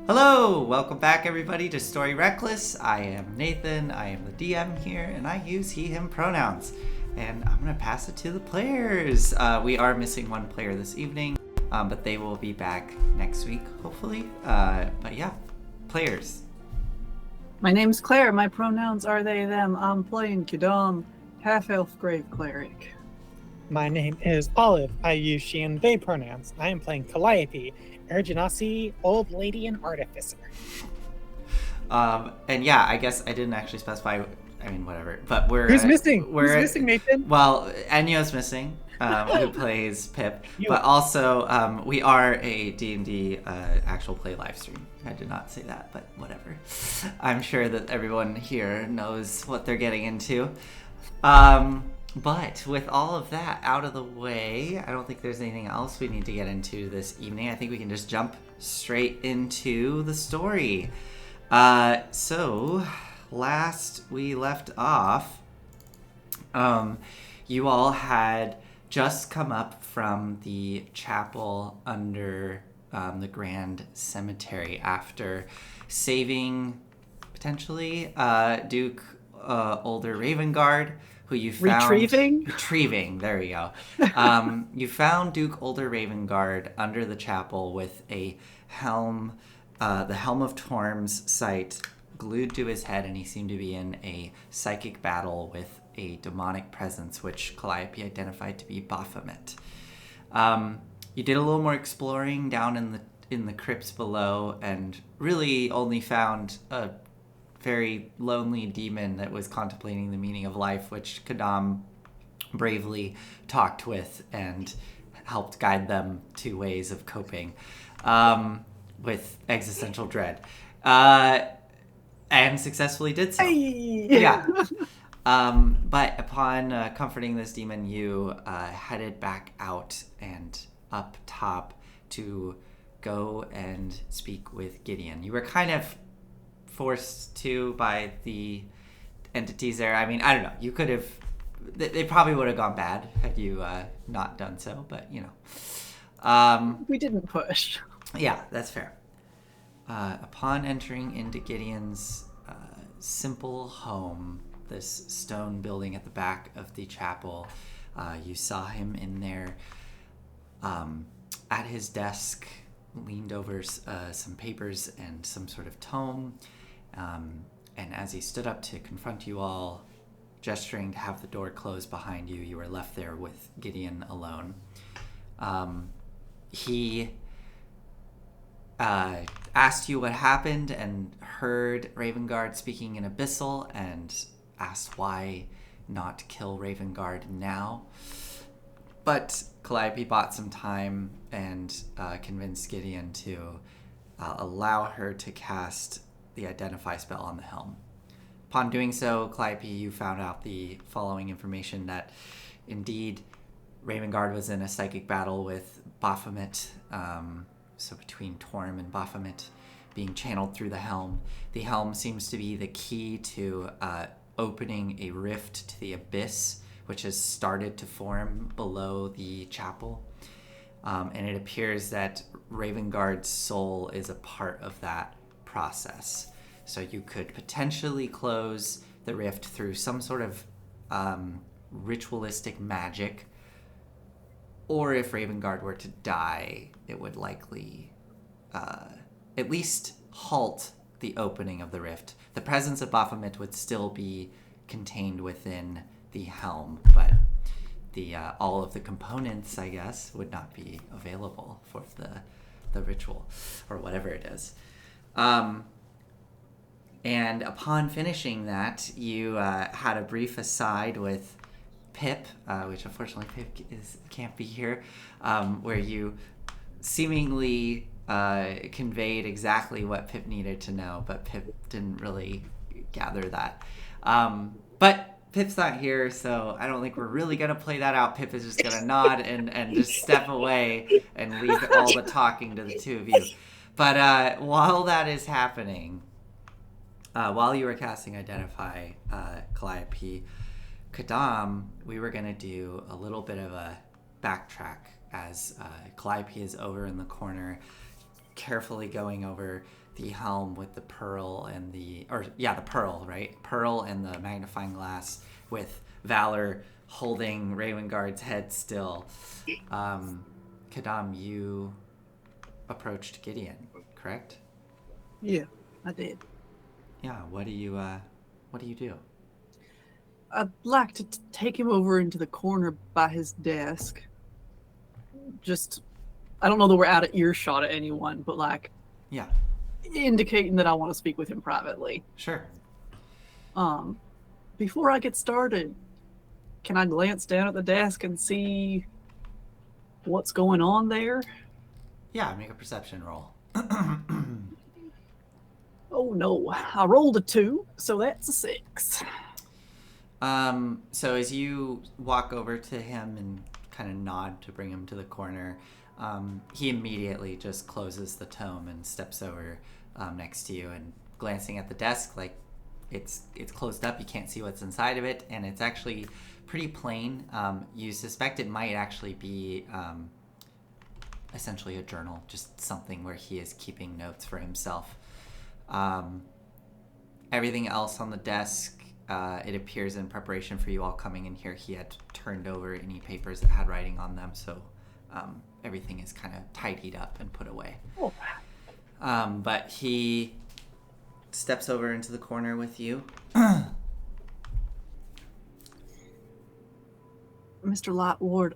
Hello! Welcome back, everybody, to Story Reckless. I am Nathan, I am the DM here, and I use he, him pronouns. And I'm going to pass it to the players. We are missing one player this evening, but they will be back next week, hopefully. But yeah, players. My name's Claire. My pronouns are they, them. I'm playing Kidam, half-elf grave cleric. My name is Olive. I use she and they pronouns. I am playing Calliope, Ergenasi, old lady and artificer. And yeah, I guess I didn't actually specify. I mean, whatever. But Who's missing? Who's missing, Nathan? Well, Enyo's missing, who plays Pip. But also, we are a D&D actual play live stream. I did not say that, but whatever. I'm sure that everyone here knows what they're getting into. But with all of that out of the way, I don't think there's anything else we need to get into this evening. I think we can just jump straight into the story. So, last we left off, you all had just come up from the chapel under the Grand Cemetery after saving, potentially, Duke Older Ravengard, who you found... Retrieving, there we go. You found Duke Older Ravengard under the chapel with a helm, the Helm of Torm's sight glued to his head, and he seemed to be in a psychic battle with a demonic presence, which Calliope identified to be Baphomet. You did a little more exploring down in the crypts below, and really only found a very lonely demon that was contemplating the meaning of life, which Kadam bravely talked with and helped guide them to ways of coping with existential dread. And successfully did so. Hey! Yeah. But upon comforting this demon, you headed back out and up top to go and speak with Gideon. You were kind of forced to by the entities there. I mean, I don't know. You could have... They probably would have gone bad had you not done so, but, you know. We didn't push. Yeah, that's fair. Upon entering into Gideon's simple home, this stone building at the back of the chapel, you saw him in there at his desk, leaned over some papers and some sort of tome. And as he stood up to confront you all, gesturing to have the door closed behind you, you were left there with Gideon alone. He asked you what happened and heard Ravengard speaking in Abyssal and asked why not kill Ravengard now. But Calliope bought some time and convinced Gideon to allow her to cast the Identify spell on the helm. Upon doing so, Calliope, you found out the following information: that indeed Ravengard was in a psychic battle with Baphomet, so between Torm and Baphomet, being channeled through the helm. The helm seems to be the key to opening a rift to the abyss, which has started to form below the chapel. And it appears that Ravengard's soul is a part of that process. So you could potentially close the rift through some sort of ritualistic magic, or if Ravengard were to die, it would likely at least halt the opening of the rift. The presence of Baphomet would still be contained within the helm, but the all of the components, I guess, would not be available for the ritual, or whatever it is. And upon finishing that, you had a brief aside with Pip, which unfortunately Pip can't be here, where you seemingly conveyed exactly what Pip needed to know, but Pip didn't really gather that. But Pip's not here, so I don't think we're really going to play that out. Pip is just going to nod and just step away and leave all the talking to the two of you. But while that is happening, while you were casting Identify, Calliope, Kadam, we were going to do a little bit of a backtrack as Calliope is over in the corner carefully going over the helm with the pearl and the pearl, right? Pearl and the magnifying glass, with Valor holding Ravengard's head still. Kadam, you approached Gideon, correct? Yeah, I did. Yeah. What do you do? I'd like to take him over into the corner by his desk. Just, I don't know that we're out of earshot of anyone, but like, Yeah. indicating that I want to speak with him privately. Sure. Before I get started, can I glance down at the desk and see what's going on there? Yeah. Make a perception roll. Oh no, I rolled a 2, so that's a 6. So as you walk over to him and kind of nod to bring him to the corner, he immediately just closes the tome and steps over next to you, and glancing at the desk, like it's closed up, you can't see what's inside of it, and it's actually pretty plain. You suspect it might actually be essentially a journal, just something where he is keeping notes for himself. Everything else on the desk, it appears in preparation for you all coming in here, he had turned over any papers that had writing on them, so everything is kind of tidied up and put away. Oh. But he steps over into the corner with you. Mr. Lightward,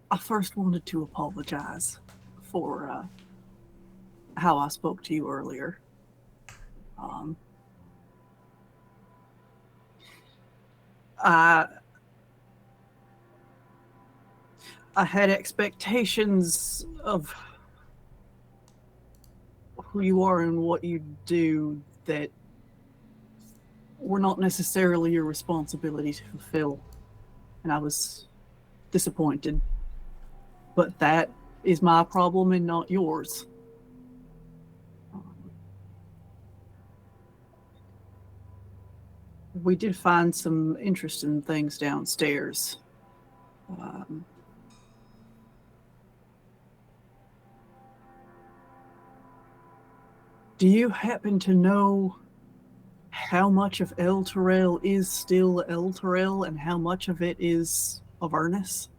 I first wanted to apologize for how I spoke to you earlier. I had expectations of who you are and what you do that were not necessarily your responsibility to fulfill, and I was disappointed. But that is my problem and not yours. We did find some interesting things downstairs. Do you happen to know how much of Elturel is still Elturel and how much of it is Avernus?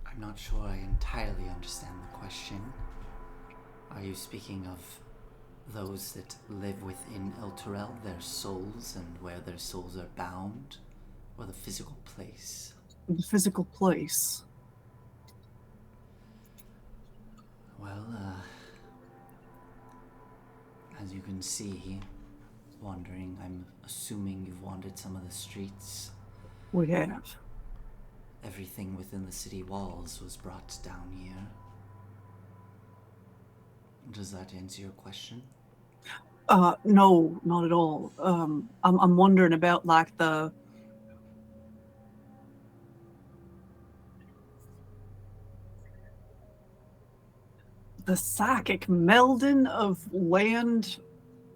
I'm not sure I entirely understand the question. Are you speaking of those that live within Elturel, their souls, and where their souls are bound? Or the physical place? The physical place. Well, as you can see, wandering, I'm assuming you've wandered some of the streets. We have. Everything within the city walls was brought down here. Does that answer your question? No, not at all. I'm wondering about like the psychic melding of land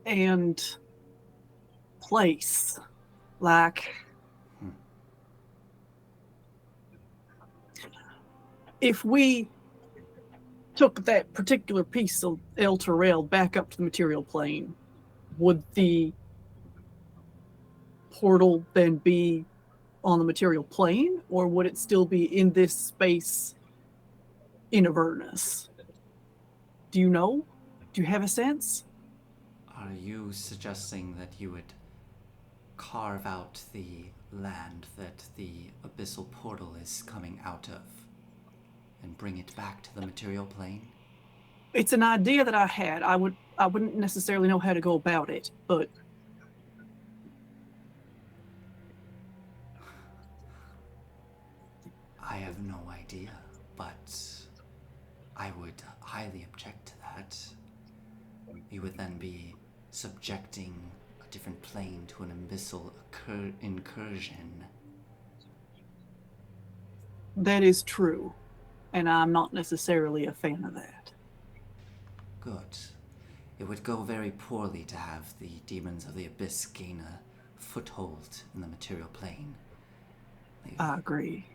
and place. Like, if we took that particular piece of Elturel back up to the material plane, would the portal then be on the material plane, or would it still be in this space in Avernus? Do you know? Do you have a sense? Are you suggesting that you would carve out the land that the abyssal portal is coming out of and bring it back to the material plane? It's an idea that I had. I wouldn't necessarily know how to go about it, but I have no idea, but I would highly object to that. You would then be subjecting a different plane to an abyssal incursion. that is true, and I'm not necessarily a fan of that. Good. It would go very poorly to have the demons of the abyss gain a foothold in the material plane. I agree.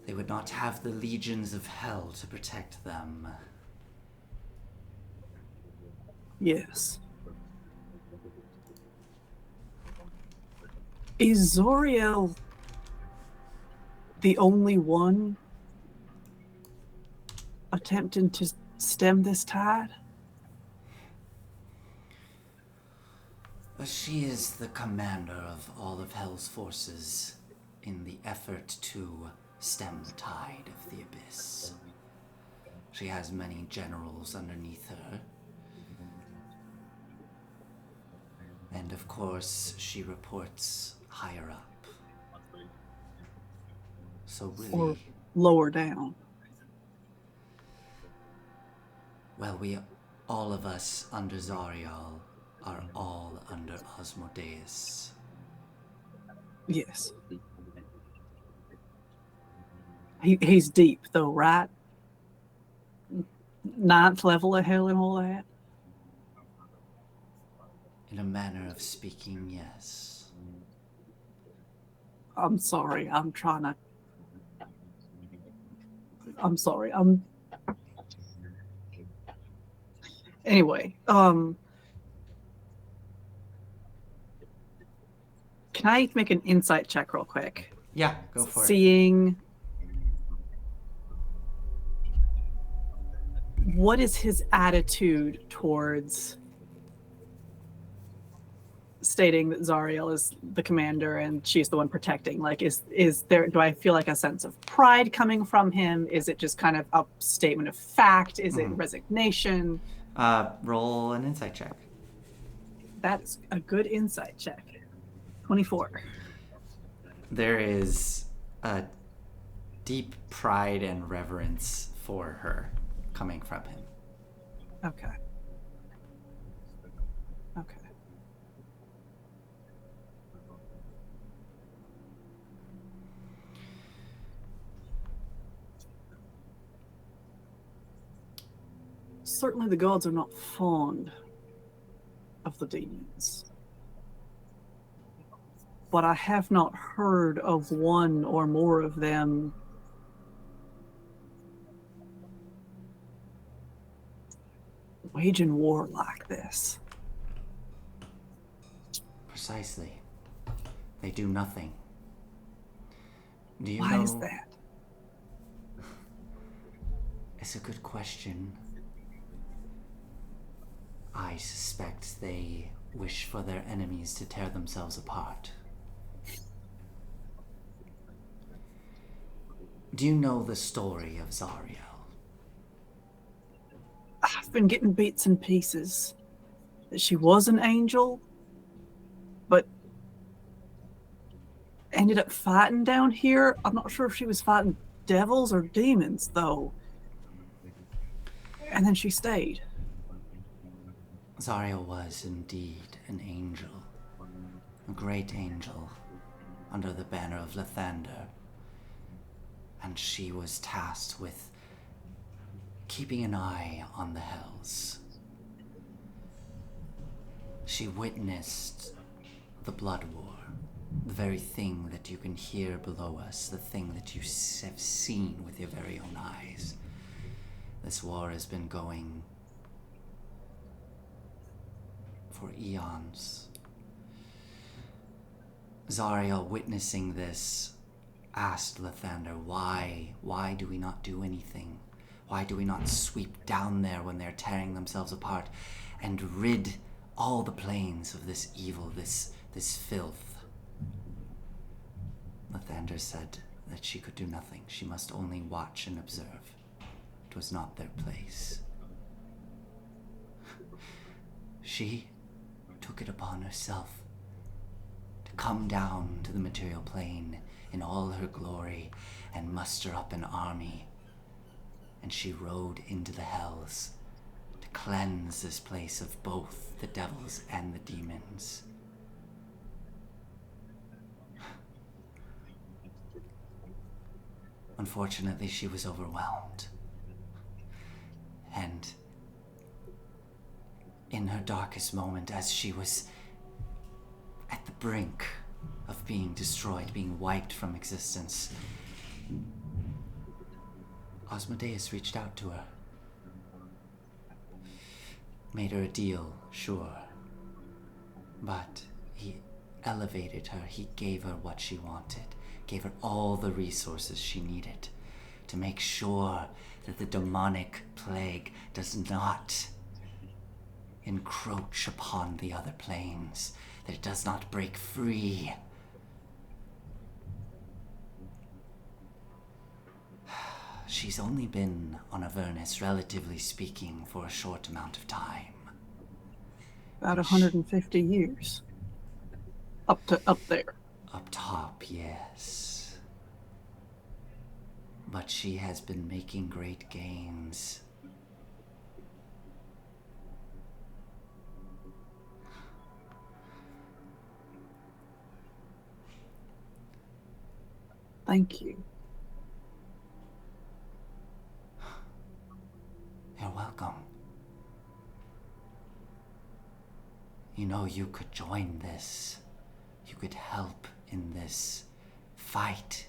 they would not have the legions of hell to protect them. Yes. Is Zoriel the only one attempting to stem this tide? But she is the commander of all of Hell's forces in the effort to stem the tide of the abyss. She has many generals underneath her. And of course, she reports higher up. So really... Or lower down? Well, all of us under Zariel are all under Osmodeus. Yes. He's deep, though, right? 9th level of hell and all that? In a manner of speaking, yes. I'm sorry, I'm sorry, Anyway, can I make an insight check real quick? Yeah, go for it. Seeing what is his attitude towards stating that Zariel is the commander and she's the one protecting? Like, is there, do I feel like a sense of pride coming from him? Is it just kind of a statement of fact? Is it resignation? Roll an insight check. That's a good insight check. 24. There is a deep pride and reverence for her coming from him. Okay. Okay. Certainly the gods are not fond of the demons. But I have not heard of one or more of them waging war like this. Precisely. They do nothing. Do you Why know? is that? It's a good question. I suspect they wish for their enemies to tear themselves apart. Do you know the story of Zariel? I've been getting bits and pieces. That she was an angel, but ended up fighting down here. I'm not sure if she was fighting devils or demons, though. And then she stayed. Zariel was indeed an angel. A great angel under the banner of Lathander. And she was tasked with keeping an eye on the Hells. She witnessed the Blood War, the very thing that you can hear below us, the thing that you have seen with your very own eyes. This war has been going for eons. Zariel, witnessing this, asked Lathander, why do we not do anything? Why do we not sweep down there when they're tearing themselves apart and rid all the planes of this evil, this filth? Lathander said that she could do nothing. She must only watch and observe. It was not their place. She took it upon herself to come down to the material plane in all her glory and muster up an army. And she rode into the Hells to cleanse this place of both the devils and the demons. Unfortunately, she was overwhelmed. And in her darkest moment, as she was at the brink of being destroyed, being wiped from existence, Osmodeus reached out to her. Made her a deal, sure. But he elevated her. He gave her what she wanted. Gave her all the resources she needed to make sure that the demonic plague does not encroach upon the other planes, that it does not break free. She's only been on Avernus, relatively speaking, for a short amount of time. About 150 years. Up there. Up top, yes. But she has been making great gains. Thank you. You're welcome. You know, you could join this. You could help in this fight.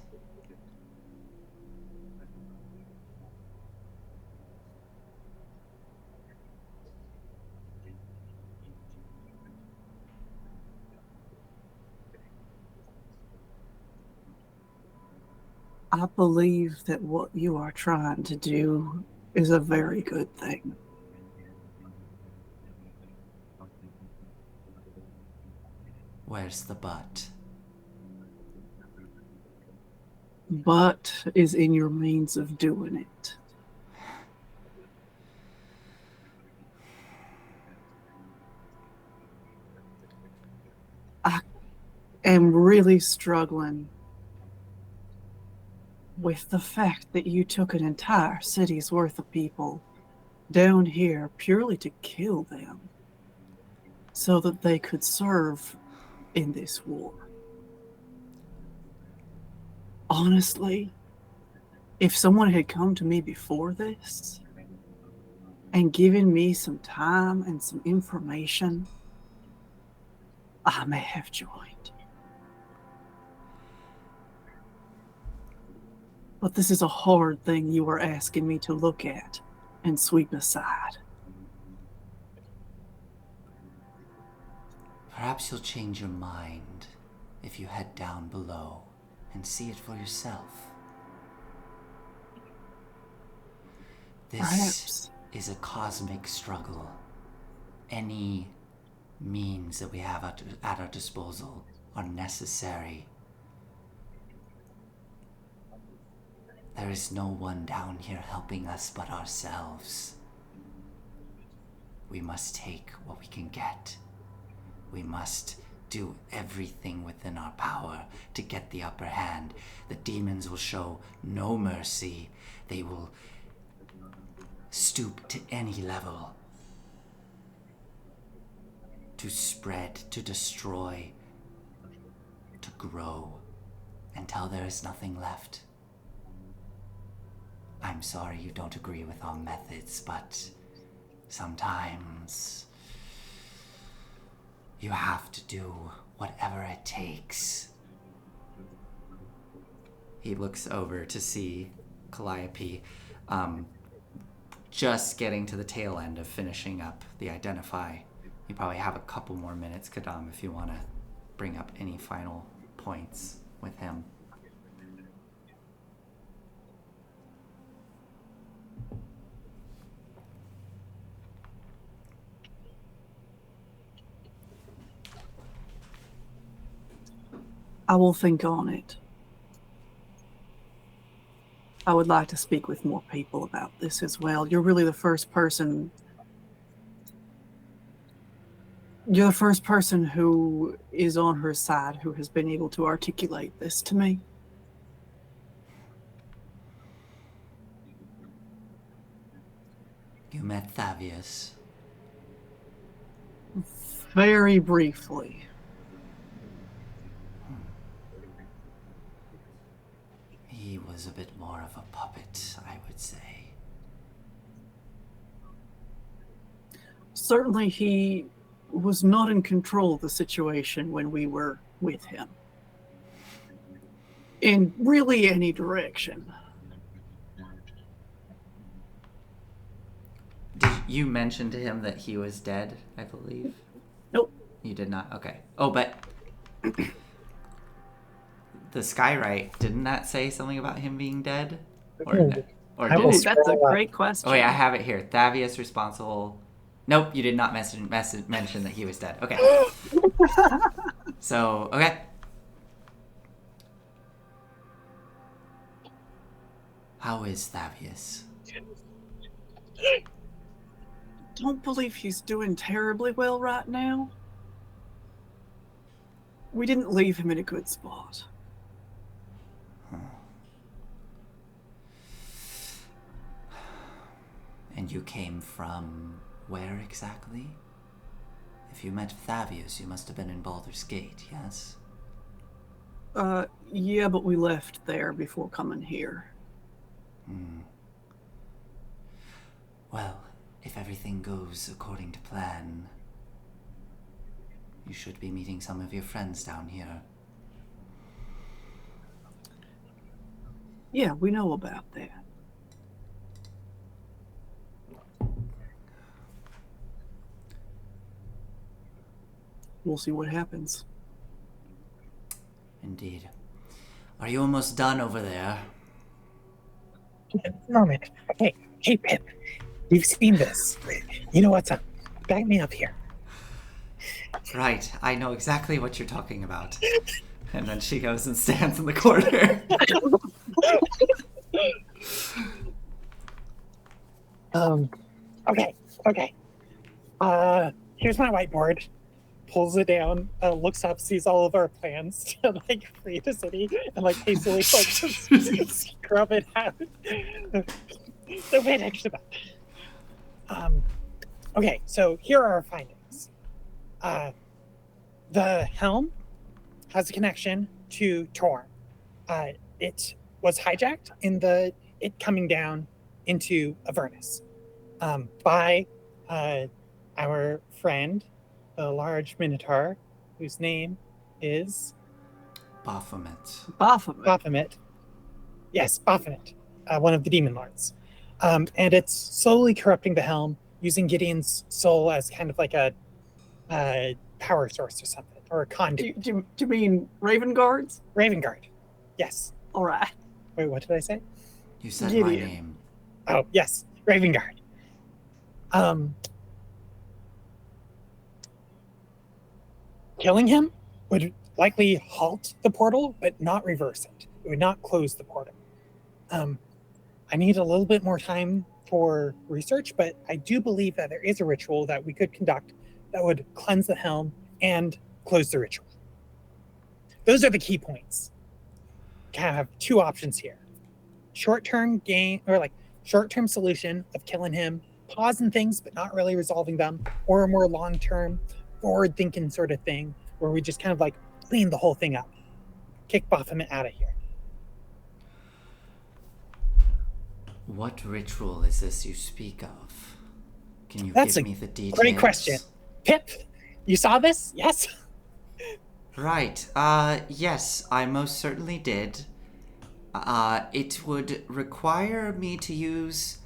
I believe that what you are trying to do is a very good thing. Where's the but? But is in your means of doing it. I am really struggling with the fact that you took an entire city's worth of people down here purely to kill them so that they could serve in this war. Honestly, if someone had come to me before this and given me some time and some information, I may have joined. But this is a hard thing you are asking me to look at and sweep aside. Perhaps you'll change your mind if you head down below and see it for yourself. This Perhaps. is a cosmic struggle. Any means that we have at our disposal are necessary. There is no one down here helping us but ourselves. We must take what we can get. We must do everything within our power to get the upper hand. The demons will show no mercy. They will stoop to any level to spread, to destroy, to grow, until there is nothing left. I'm sorry you don't agree with our methods, but sometimes you have to do whatever it takes. He looks over to see Calliope, just getting to the tail end of finishing up the identify. You probably have a couple more minutes, Kadam, if you want to bring up any final points with him. I will think on it. I would like to speak with more people about this as well. You're really the first person. You're the first person who is on her side who has been able to articulate this to me. You met Thavius. Very briefly. He was a bit more of a puppet, I would say. Certainly he was not in control of the situation when we were with him. In really any direction. You mentioned to him that he was dead, I believe. Nope. You did not? Okay. Oh, but the Skywrite, didn't that say something about him being dead? Or no? Or I did will Oh, it? that's a scroll up. great question. Oh, wait, I have it here. Thavius responsible. Nope, you did not mention that he was dead. Okay. So, okay. How is Thavius? Don't believe he's doing terribly well right now. We didn't leave him in a good spot. And you came from where exactly? If you met Thavius, you must have been in Baldur's Gate, yes? Yeah, but we left there before coming here. Well, if everything goes according to plan, you should be meeting some of your friends down here. Yeah, we know about that. We'll see what happens. Indeed. Are you almost done over there? Moment. Hey, Pip. You've seen this. You know what's up. Back me up here. Right, I know exactly what you're talking about. And then she goes and stands in the corner. Okay. Here's my whiteboard. Pulls it down, looks up, sees all of our plans to like free the city, and like hastily like just scrub it out. So pay attention to that. Okay, so here are our findings. The helm has a connection to Torm. It was hijacked in it coming down into Avernus by our friend, the large minotaur, whose name is Baphomet. Baphomet. Yes, Baphomet, one of the demon lords. And it's slowly corrupting the helm, using Gideon's soul as kind of like a power source or something, or a conduit. Do you mean Raven Guards? Raven Guard. Yes. All right. Wait, what did I say? You said Gideon. my name. Oh, yes, Raven Guard. Killing him would likely halt the portal, but not reverse it. It would not close the portal. I need a little bit more time for research, but I do believe that there is a ritual that we could conduct that would cleanse the helm and close the ritual. Those are the key points. Kind of have two options here. Short-term gain, or like short-term solution of killing him, pausing things but not really resolving them, or a more long-term, forward-thinking sort of thing where we just kind of like clean the whole thing up, kick Baphomet out of here. What ritual is this you speak of? Can you That's give a me the details? Great question. Pip, you saw this? Yes? Right. Yes, I most certainly did. It would require me to use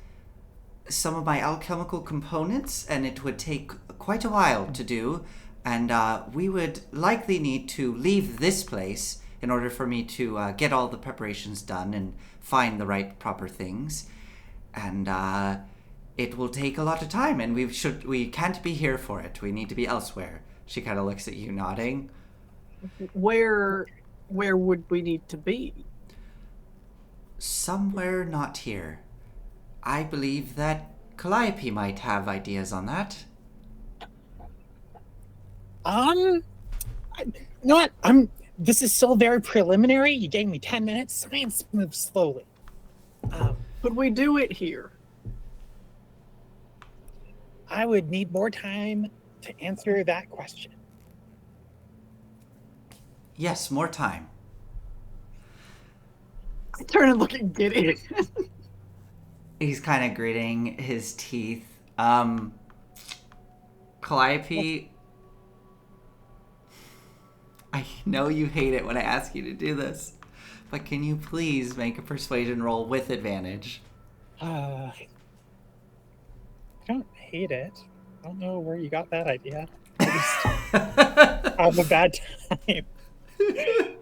some of my alchemical components, and it would take quite a while to do, and we would likely need to leave this place in order for me to get all the preparations done and find the right proper things, and it will take a lot of time, and we can't be here for it. We need to be elsewhere. She kind of looks at you, nodding. Where would we need to be? Somewhere not here. I believe that Calliope might have ideas on that. You know what? This is still very preliminary. You gave me 10 minutes. Science moves slowly. Could we do it here? I would need more time to answer that question. Yes, more time. I turn and look at Gideon. He's kind of gritting his teeth. Calliope, I know you hate it when I ask you to do this, but can you please make a persuasion roll with advantage? I don't hate it. I don't know where you got that idea. Have a bad time.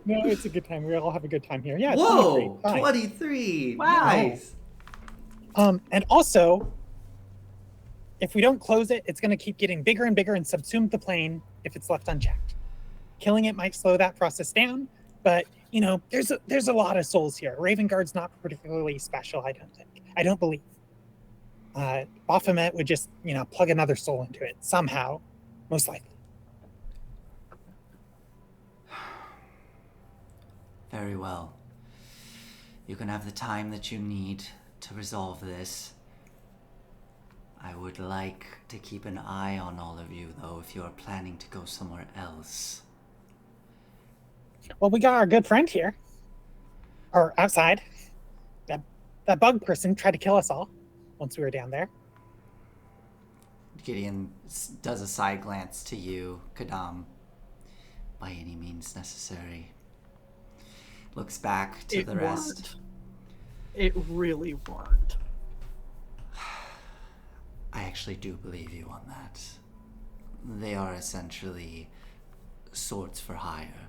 No, it's a good time. We all have a good time here. Yeah. Whoa, 23. Fine. 23. Wow. Nice. And also, if we don't close it, it's going to keep getting bigger and bigger and subsume the plane if it's left unchecked. Killing it might slow that process down, but there's a lot of souls here. Raven Guard's not particularly special, I don't think. I don't believe. Baphomet would just, plug another soul into it somehow, most likely. Very well. You can have the time that you need to resolve this. I would like to keep an eye on all of you, though, if you are planning to go somewhere else. Well, we got our good friend here. Or outside. That bug person tried to kill us all once we were down there. Gideon does a side glance to you, Kadam. By any means necessary. Looks back to the rest. It really weren't. I actually do believe you on that. They are essentially swords for hire.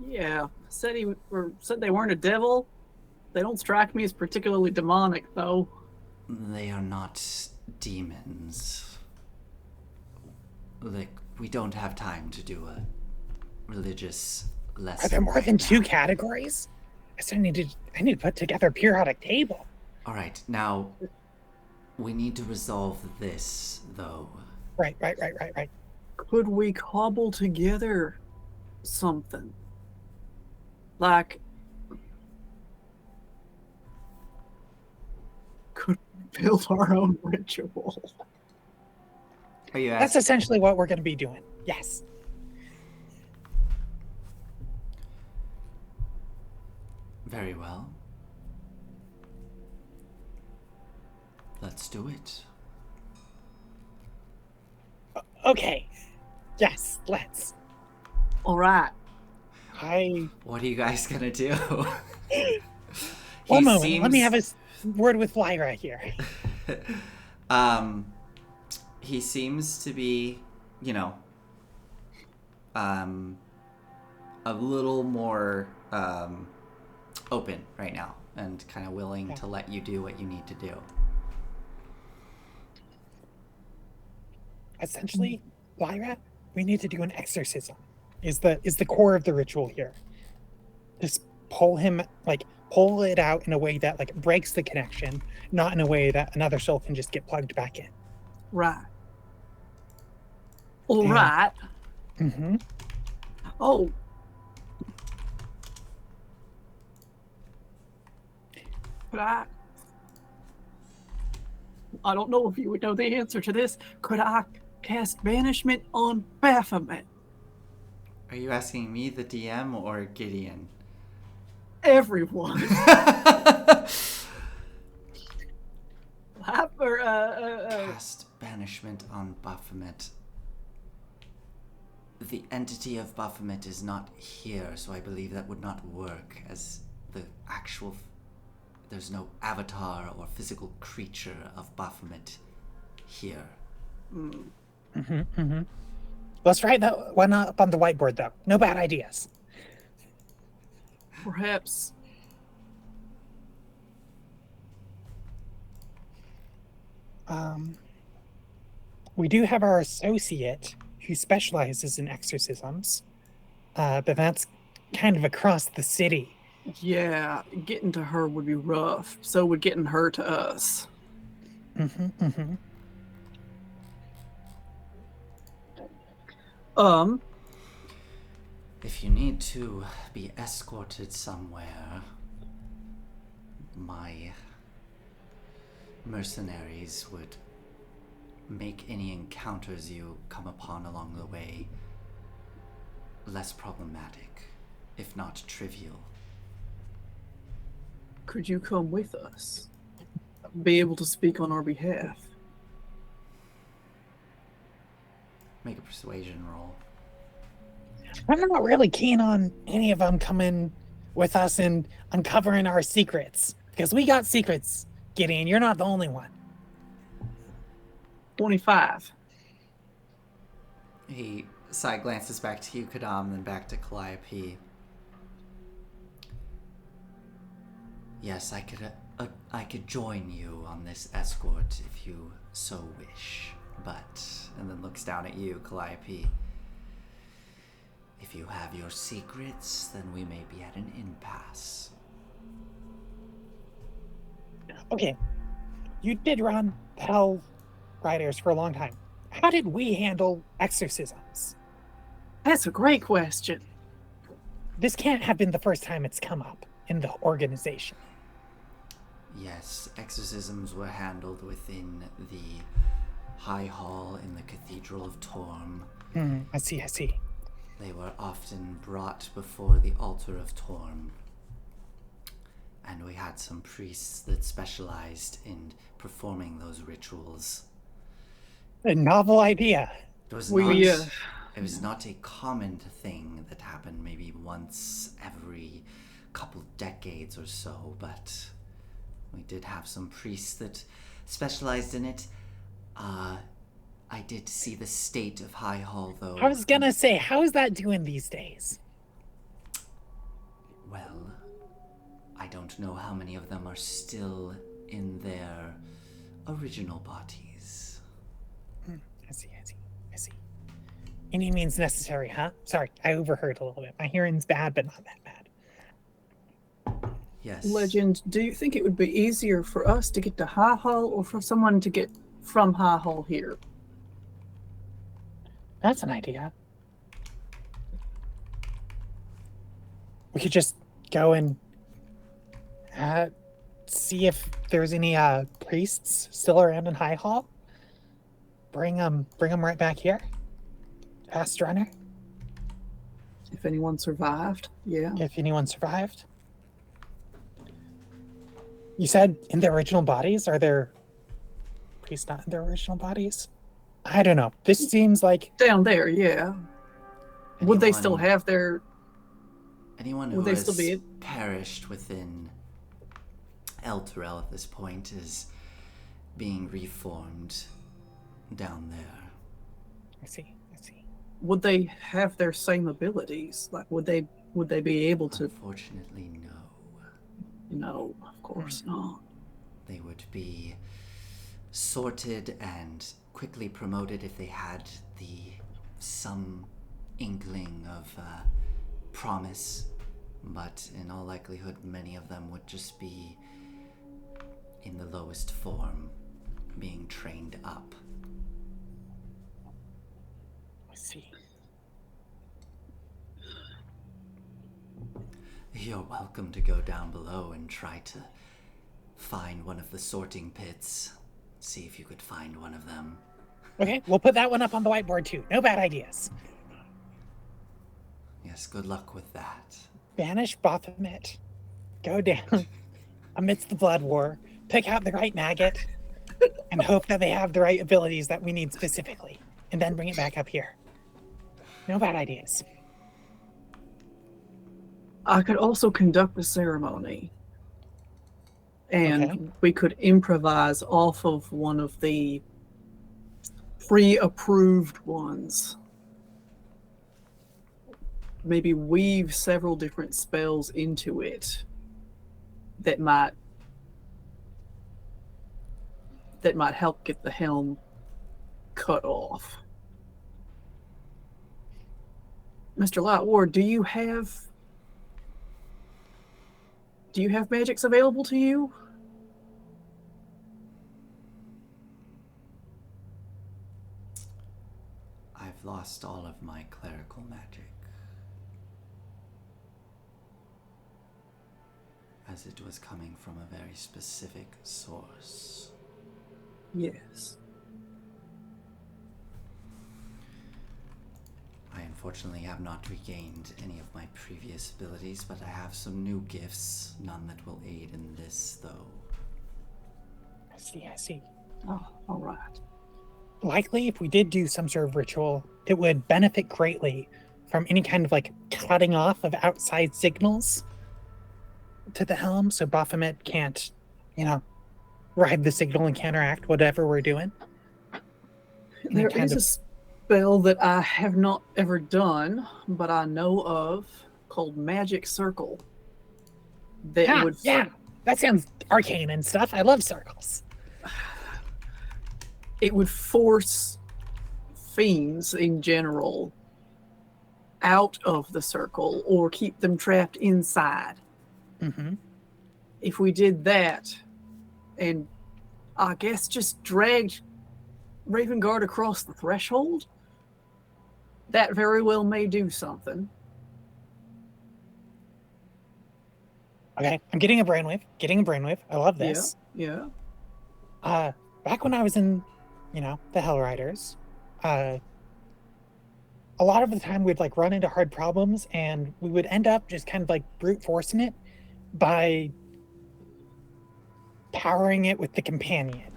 Yeah, said they weren't a devil. They don't strike me as particularly demonic, though. They are not demons. Like, we don't have time to do a religious lesson. Are there more than two categories? I need to put together a periodic table. All right, now we need to resolve this, though. Right. Could we cobble together something? Like, could we build our own ritual? Are you That's asking? essentially what we're going to be doing. Yes. Very well. Let's do it. Okay. Yes, let's. All right. What are you guys gonna do? One moment. Let me have a word with Lyra here. He seems to be, a little more open right now and kind of willing to let you do what you need to do. Essentially, Lyra, we need to do an exorcism. Is the core of the ritual here. Just pull it out in a way that breaks the connection, not in a way that another soul can just get plugged back in. Right. All right. Mm-hmm. Oh. Could I don't know if you would know the answer to this. Could I cast banishment on Baphomet? Are you asking me, the DM, or Gideon? Everyone. Cast banishment on Baphomet. The entity of Baphomet is not here, so I believe that would not work as the actual... There's no avatar or physical creature of Baphomet here. Let's write that one up on the whiteboard, though. No bad ideas. Perhaps. We do have our associate who specializes in exorcisms, but that's kind of across the city. Yeah, getting to her would be rough. So would getting her to us. If you need to be escorted somewhere, my mercenaries would make any encounters you come upon along the way less problematic, if not trivial. Could you come with us? Be able to speak on our behalf? Make a persuasion roll. I'm not really keen on any of them coming with us and uncovering our secrets, because we got secrets, Gideon. You're not the only one. 25. He side glances back to you, Kadam, then back to Calliope. Yes, I could join you on this escort if you so wish. But, and then looks down at you, Calliope. If you have your secrets, then we may be at an impasse. Okay, you did run the Hell Riders for a long time. How did we handle exorcisms? That's a great question. This can't have been the first time it's come up in the organization. Yes, exorcisms were handled within the High Hall in the Cathedral of Torm. I see. They were often brought before the altar of Torm. And we had some priests that specialized in performing those rituals. A novel idea. It was not a common thing that happened maybe once every couple decades or so, but we did have some priests that specialized in it. I did see the state of High Hall, though. I was gonna say, how is that doing these days? Well, I don't know how many of them are still in their original bodies. I see. Any means necessary, huh? Sorry, I overheard a little bit. My hearing's bad, but not that bad. Yes. Legend, do you think it would be easier for us to get to High Hall or for someone to get from High Hall here? That's an idea. We could just go and see if there's any priests still around in High Hall. Bring them right back here. Fast runner. If anyone survived, yeah. If anyone survived. You said in their original bodies? Are there priests not in their original bodies? I don't know. This seems like... Down there, yeah. Would they still have their... Anyone who has perished within Elturel at this point is being reformed down there. I see. Would they have their same abilities? Like, would they be able to? Unfortunately, no. No, of course not. They would be sorted and quickly promoted if they had some inkling of promise, but in all likelihood, many of them would just be in the lowest form, being trained up. I see. You're welcome to go down below and try to find one of the sorting pits. See if you could find one of them. Okay, we'll put that one up on the whiteboard too. No bad ideas. Yes, good luck with that. Banish Baphomet. Go down amidst the blood war. Pick out the right maggot. And hope that they have the right abilities that we need specifically. And then bring it back up here. No bad ideas. I could also conduct the ceremony. And we could improvise off of one of the pre-approved ones. Maybe weave several different spells into it that might help get the helm cut off. Mr. Lightward, do you have magics available to you? I've lost all of my clerical magic, as it was coming from a very specific source. Yes. I unfortunately have not regained any of my previous abilities, but I have some new gifts, none that will aid in this, though. I see. Oh, all right. Likely, if we did do some sort of ritual, it would benefit greatly from any kind of cutting off of outside signals to the helm, so Baphomet can't, ride the signal and counteract whatever we're doing. There is a spell that I have not ever done, but I know of, called Magic Circle. That would that sounds arcane and stuff. I love circles. It would force fiends in general out of the circle or keep them trapped inside. Mm-hmm. If we did that, and I guess just dragged Ravengard across the threshold, that very well may do something. Okay, I'm getting a brainwave. I love this. Yeah. Back when I was in, the Hell Riders, a lot of the time we'd like run into hard problems and we would end up just kind of like brute forcing it by powering it with the companion.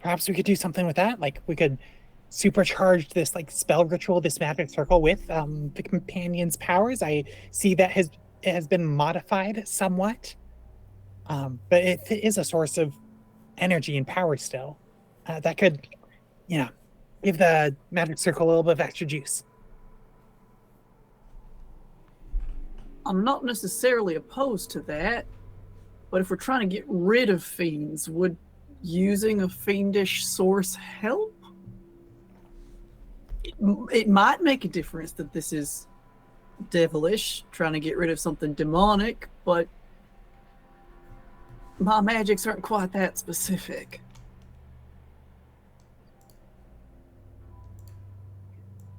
Perhaps we could do something with that. Like we could supercharge this like spell ritual, this magic circle with the companion's powers. I see that it has been modified somewhat, but it is a source of energy and power still. That could, give the magic circle a little bit of extra juice. I'm not necessarily opposed to that, but if we're trying to get rid of fiends, would using a fiendish source help? It might make a difference that this is devilish, trying to get rid of something demonic, but my magics aren't quite that specific.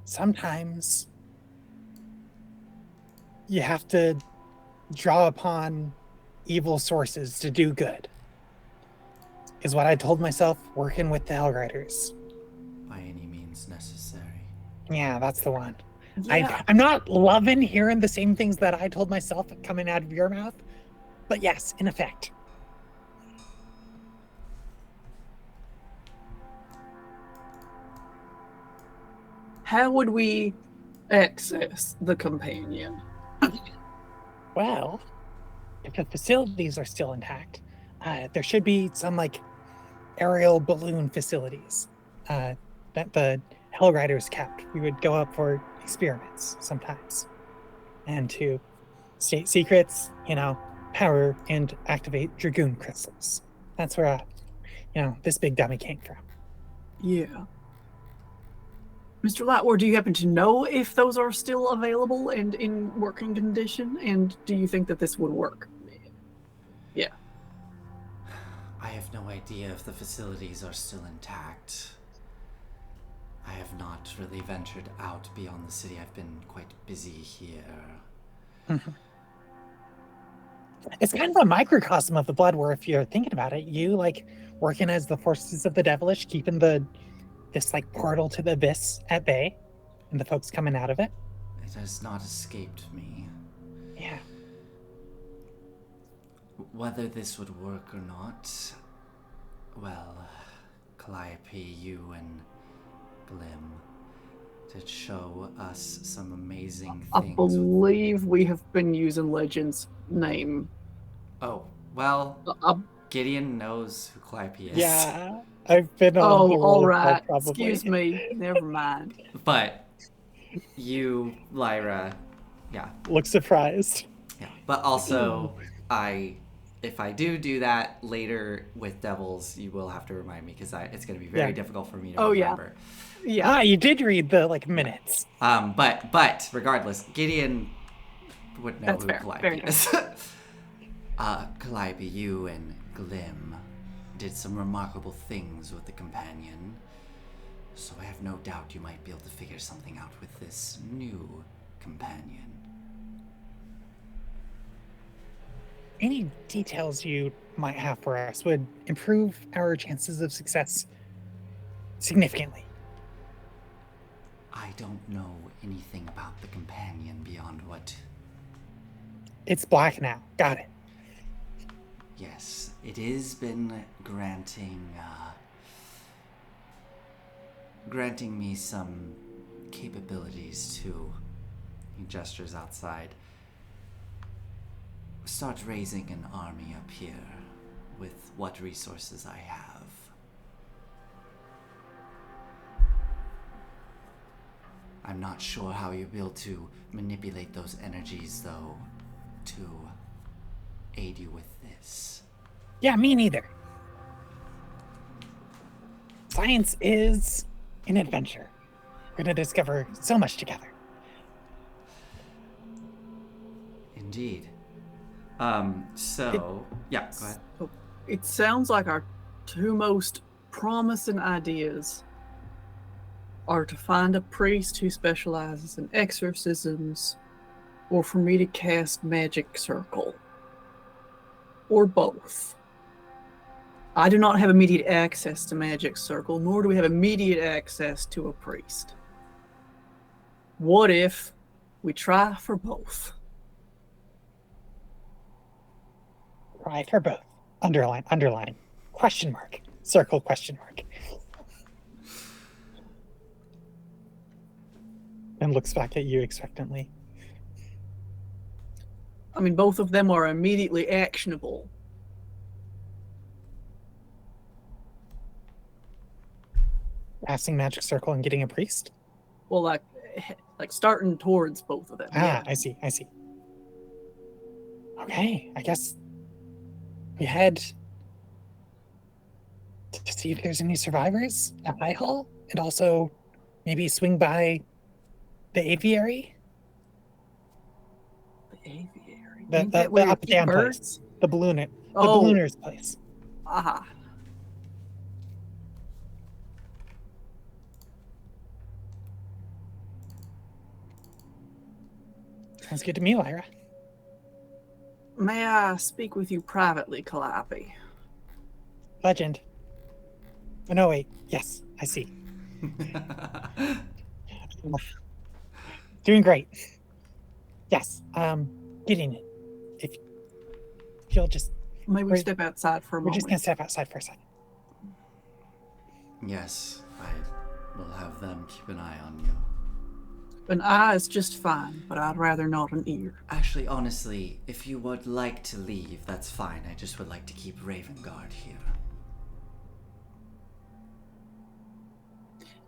Sometimes you have to draw upon evil sources to do good, is what I told myself working with the Hell Riders. By any means necessary. Yeah, that's the one. Yeah. I'm not loving hearing the same things that I told myself coming out of your mouth, but yes, in effect. How would we access the companion? Well, if the facilities are still intact, there should be some like aerial balloon facilities that the Hell Riders kept. We would go up for experiments sometimes, and to state secrets, power and activate Dragoon crystals. That's where, this big dummy came from. Yeah. Mr. Lightward, do you happen to know if those are still available and in working condition? And do you think that this would work? Yeah. I have no idea if the facilities are still intact. I have not really ventured out beyond the city. I've been quite busy here. It's kind of a microcosm of the Blood War, if you're thinking about it. You like working as the forces of the devilish, keeping this like portal to the abyss at bay, and the folks coming out of it. It has not escaped me. Yeah. Whether this would work or not, well, Calliope, you and Glim did show us some amazing things. I believe we have been using Legend's name. Oh, well, Gideon knows who Calliope is. Yeah, I've been on all right. Excuse me. Never mind. But you, Lyra, yeah. Look surprised. Yeah, but also, if I do that later with Devils, you will have to remind me because it's going to be very difficult for me to remember. Yeah, you did read the minutes. But regardless, Gideon would know who Calliope is. Calliope, you and Glim did some remarkable things with the companion, so I have no doubt you might be able to figure something out with this new companion. Any details you might have for us would improve our chances of success significantly. I don't know anything about the companion beyond what... It's black now. Got it. Yes, it has been granting me some capabilities to, he gestures outside, start raising an army up here with what resources I have. I'm not sure how you'll be able to manipulate those energies, though, to aid you with this. Yeah, me neither. Science is an adventure. We're going to discover so much together. Indeed. Yeah, go ahead. It sounds like our two most promising ideas are to find a priest who specializes in exorcisms, or for me to cast Magic Circle. Or both. I do not have immediate access to Magic Circle, nor do we have immediate access to a priest. What if we try for both? Try for both. Underline. Question mark. Circle question mark. And looks back at you expectantly. I mean, both of them are immediately actionable. Passing Magic Circle and getting a priest? Well, like starting towards both of them. Ah, I see. Okay, I guess we head to see if there's any survivors at High Hall, and also maybe swing by the aviary. The aviary. The up and down place. The ballooner's place. Aha. Sounds good to me, Lyra. May I speak with you privately, Calliope? Legend. Oh, no, wait. Yes, I see. Doing great. Yes, getting it. If you'll just... Maybe we step outside for a moment. We're just going to step outside for a second. Yes, I will have them keep an eye on you. An eye is just fine, but I'd rather not an ear. Actually, honestly, if you would like to leave, that's fine. I just would like to keep Raven Guard here.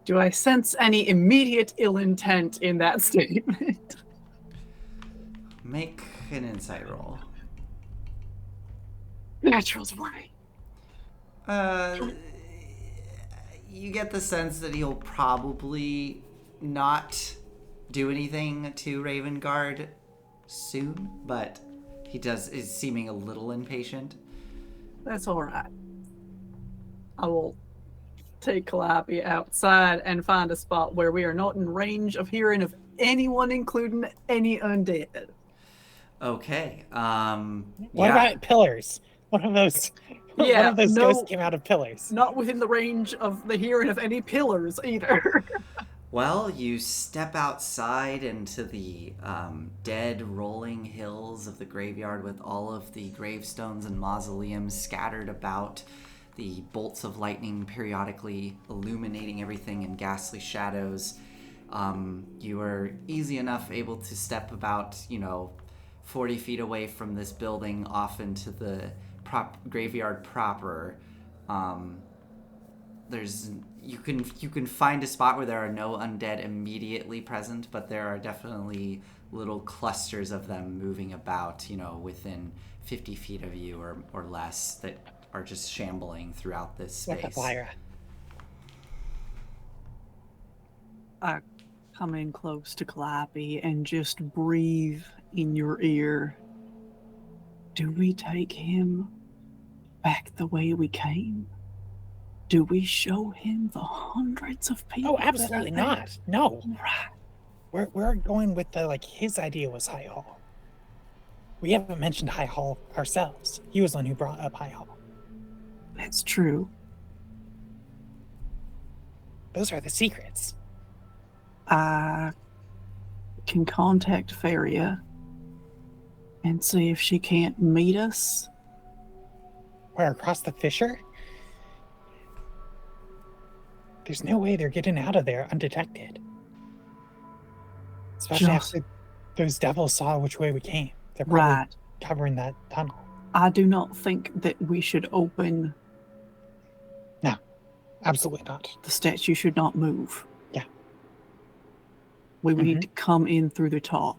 Do I sense any immediate ill intent in that statement? Make an insight roll. Natural 20. You get the sense that he'll probably not do anything to Raven Guard soon, but he is seeming a little impatient. That's all right. I will take Calliope outside and find a spot where we are not in range of hearing of anyone, including any undead. Okay. What about pillars? One of those ghosts came out of pillars. Not within the range of the hearing of any pillars either. Well, you step outside into the dead rolling hills of the graveyard with all of the gravestones and mausoleums scattered about, the bolts of lightning periodically illuminating everything in ghastly shadows. You are easy enough able to step about, 40 feet away from this building off into the graveyard proper. You can find a spot where there are no undead immediately present, but there are definitely little clusters of them moving about, within 50 feet of you or less, that are just shambling throughout this space. Look at Lyra. I come in close to Calliope and just breathe in your ear. Do we take him back the way we came? Do we show him the hundreds of people? Oh, absolutely not. No. Right. We're going with his idea was High Hall. We haven't mentioned High Hall ourselves. He was the one who brought up High Hall. That's true. Those are the secrets. I can contact Faria and see if she can't meet us. Where, across the fissure? There's no way they're getting out of there undetected. Especially after those devils saw which way we came. They're probably covering that tunnel. I do not think that we should open... No, absolutely not. The statue should not move. Yeah. We would need to come in through the top.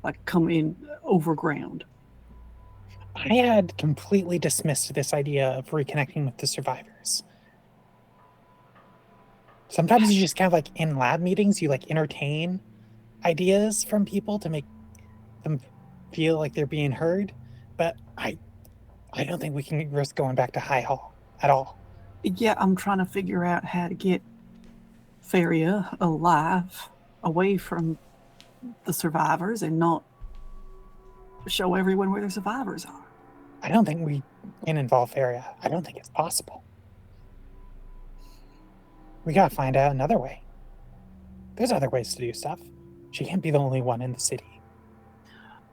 Like, come in overground. I had completely dismissed this idea of reconnecting with the survivors. Sometimes you just kind of like in lab meetings, you like entertain ideas from people to make them feel like they're being heard. But I don't think we can risk going back to High Hall at all. Yeah, I'm trying to figure out how to get Feria alive away from the survivors and not show everyone where the survivors are. I don't think we can involve Feria. I don't think it's possible. We gotta find out another way. There's other ways to do stuff. She can't be the only one in the city.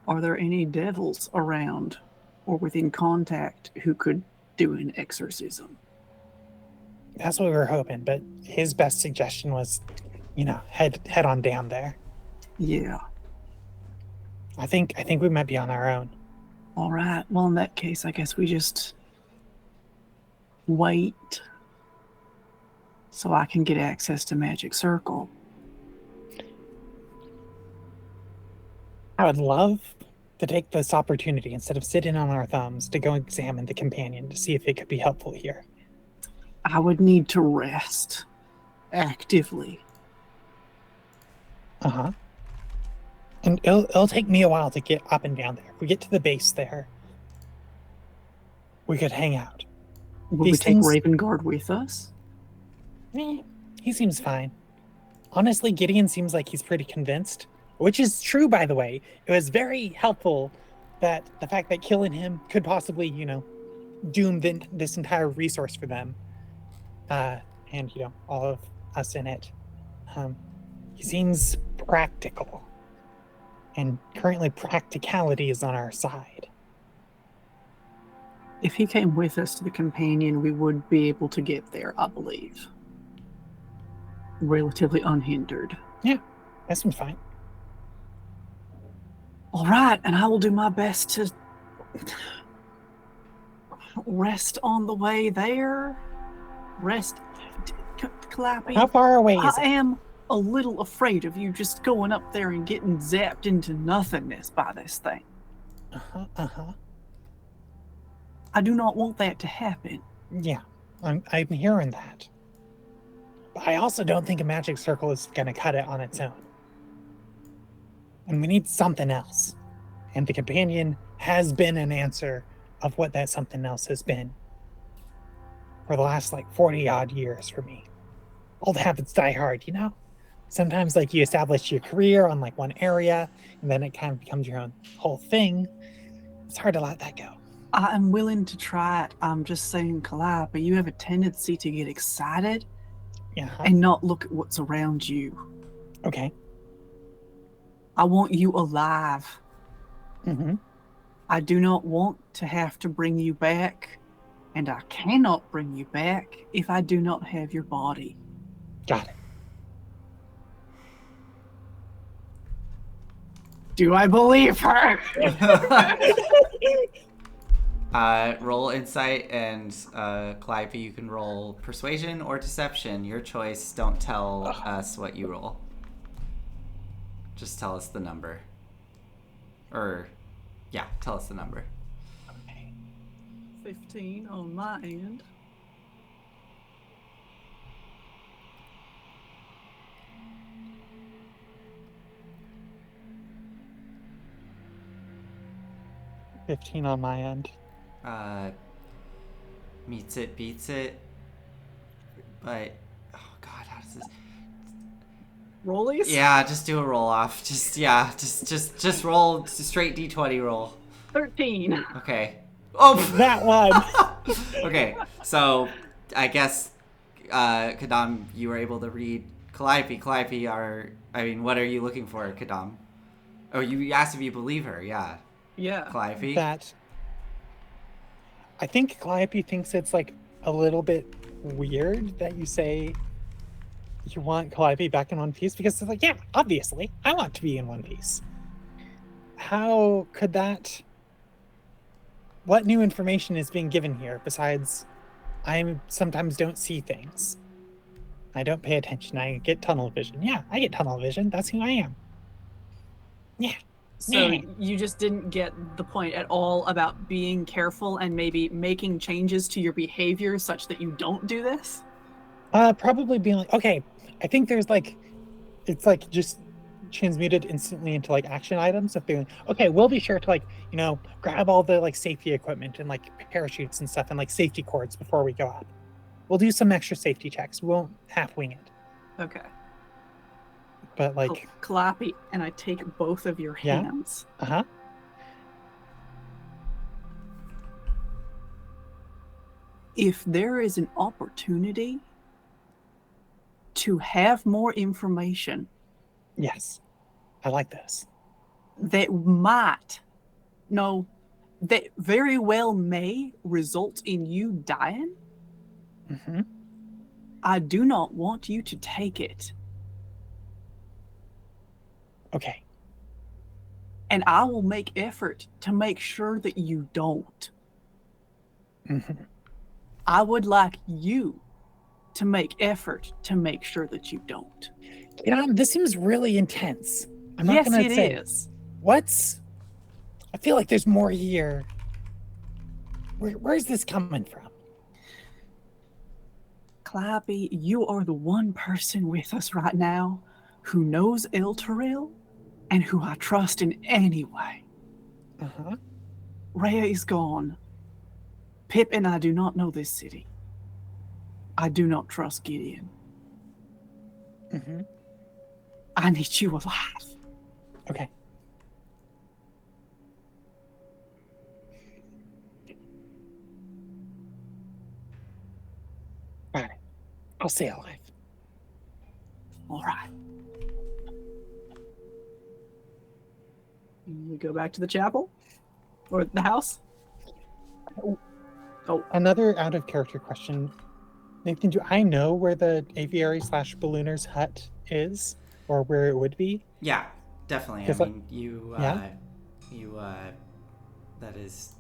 Are there any devils around or within contact who could do an exorcism? That's what we were hoping, but his best suggestion was, head on down there. Yeah. I think we might be on our own. All right. Well, in that case, I guess we just wait so I can get access to Magic Circle. I would love to take this opportunity, instead of sitting on our thumbs, to go examine the companion to see if it could be helpful here. I would need to rest actively. Uh-huh. And it'll take me a while to get up and down there. If we get to the base there, we could hang out. Will we take Ravengard with us? He seems fine. Honestly, Gideon seems like he's pretty convinced, which is true, by the way. It was very helpful that the fact that killing him could possibly, doom this entire resource for them. And, all of us in it. He seems practical. And currently practicality is on our side. If he came with us to the companion, we would be able to get there, I believe. Relatively unhindered. Yeah, that seems fine. All right, and I will do my best to rest on the way there. Rest, Clappy. How far away is it? I am a little afraid of you just going up there and getting zapped into nothingness by this thing. Uh-huh. I do not want that to happen. Yeah, I'm hearing that. But I also don't think a magic circle is going to cut it on its own. And we need something else. And the companion has been an answer of what that something else has been for the last 40 odd years for me. Old habits die hard, Sometimes you establish your career on one area and then it kind of becomes your own whole thing. It's hard to let that go. I am willing to try it. I'm just saying, Calliope, you have a tendency to get excited and not look at what's around you. Okay. I want you alive. Mm-hmm. I do not want to have to bring you back, and I cannot bring you back if I do not have your body. Got it. Do I believe her? Roll insight, and Calliope, you can roll persuasion or deception. Your choice. Don't tell us what you roll. Just tell us the number. Tell us the number. Okay. 15 on my end. $15 on my end. Meets it, beats it. But, oh God, how does this... Rollies? Yeah, just do a roll off. Just roll straight D20 roll. 13. Okay. Oh, that one. Okay, so I guess Kadam, you were able to read Calliope. Calliope, what are you looking for, Kadam? Oh, you asked if you believe her. Yeah. Yeah. Calliope. I think Calliope thinks it's a little bit weird that you say you want Calliope back in One Piece, because it's yeah, obviously, I want to be in One Piece. How could that... What new information is being given here besides I sometimes don't see things? I don't pay attention. I get tunnel vision. Yeah, I get tunnel vision. That's who I am. Yeah. So Yeah. you just didn't get the point at all about being careful and maybe making changes to your behavior such that you don't do this? Probably being like, okay, I think there's like, it's like just transmuted instantly into like action items of being like, okay, we'll be sure to like, grab all the like safety equipment and like parachutes and stuff and like safety cords before we go up. We'll do some extra safety checks. We won't half wing it. Okay. But like, Calliope, and I take both of your Yeah. hands. uh-huh. If there is an opportunity to have more information Yes. I like this. that very well may result in you dying, Mm-hmm. I do not want you to take it. Okay. And I will make effort to make sure that you don't. Mm-hmm. I would like you to make effort to make sure that you don't. This seems really intense. I'm not Yes, gonna it say is. I feel like there's more here. Where's this coming from? Calliope, you are the one person with us right now who knows Elturel and who I trust in any way. Uh-huh. Rhea is gone. Pip and I do not know this city. I do not trust Gideon. Mm-hmm. I need you alive. Okay. All right. I'll stay alive. All right. You go back to the chapel? Or the house? Oh, Another out of character question. Nathan, do I know where the aviary/ballooner's hut is, or where it would be? Yeah, definitely. I 'Cause, like- mean, you, Yeah? that is,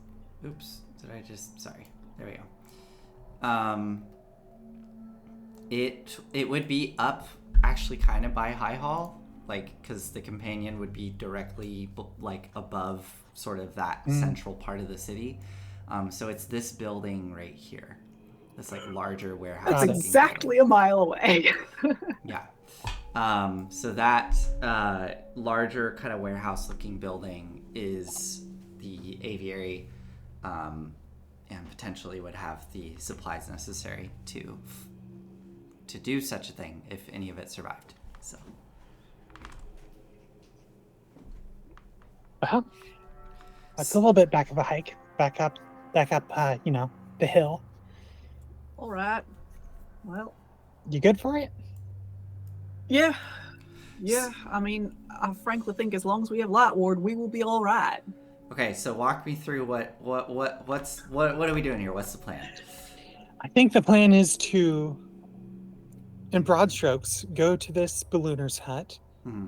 oops, did I just, sorry, there we go. It would be up actually kind of by High Hall, like, because the companion would be directly, like, above sort of that central part of the city. So it's this building right here. This, like, larger warehouse. that's Got it. exactly a mile away. Yeah. So that larger kind of warehouse-looking building is the aviary, and potentially would have the supplies necessary to do such a thing if any of it survived. So. Well, it's a little bit back of a hike. Back up, the hill. All right. Well, You good for it? yeah. Yeah, I mean, I frankly think as long as we have Light Ward, we will be all right. Okay, so walk me through what are we doing here? What's the plan? I think the plan is to, in broad strokes, go to this ballooner's hut, Hmm.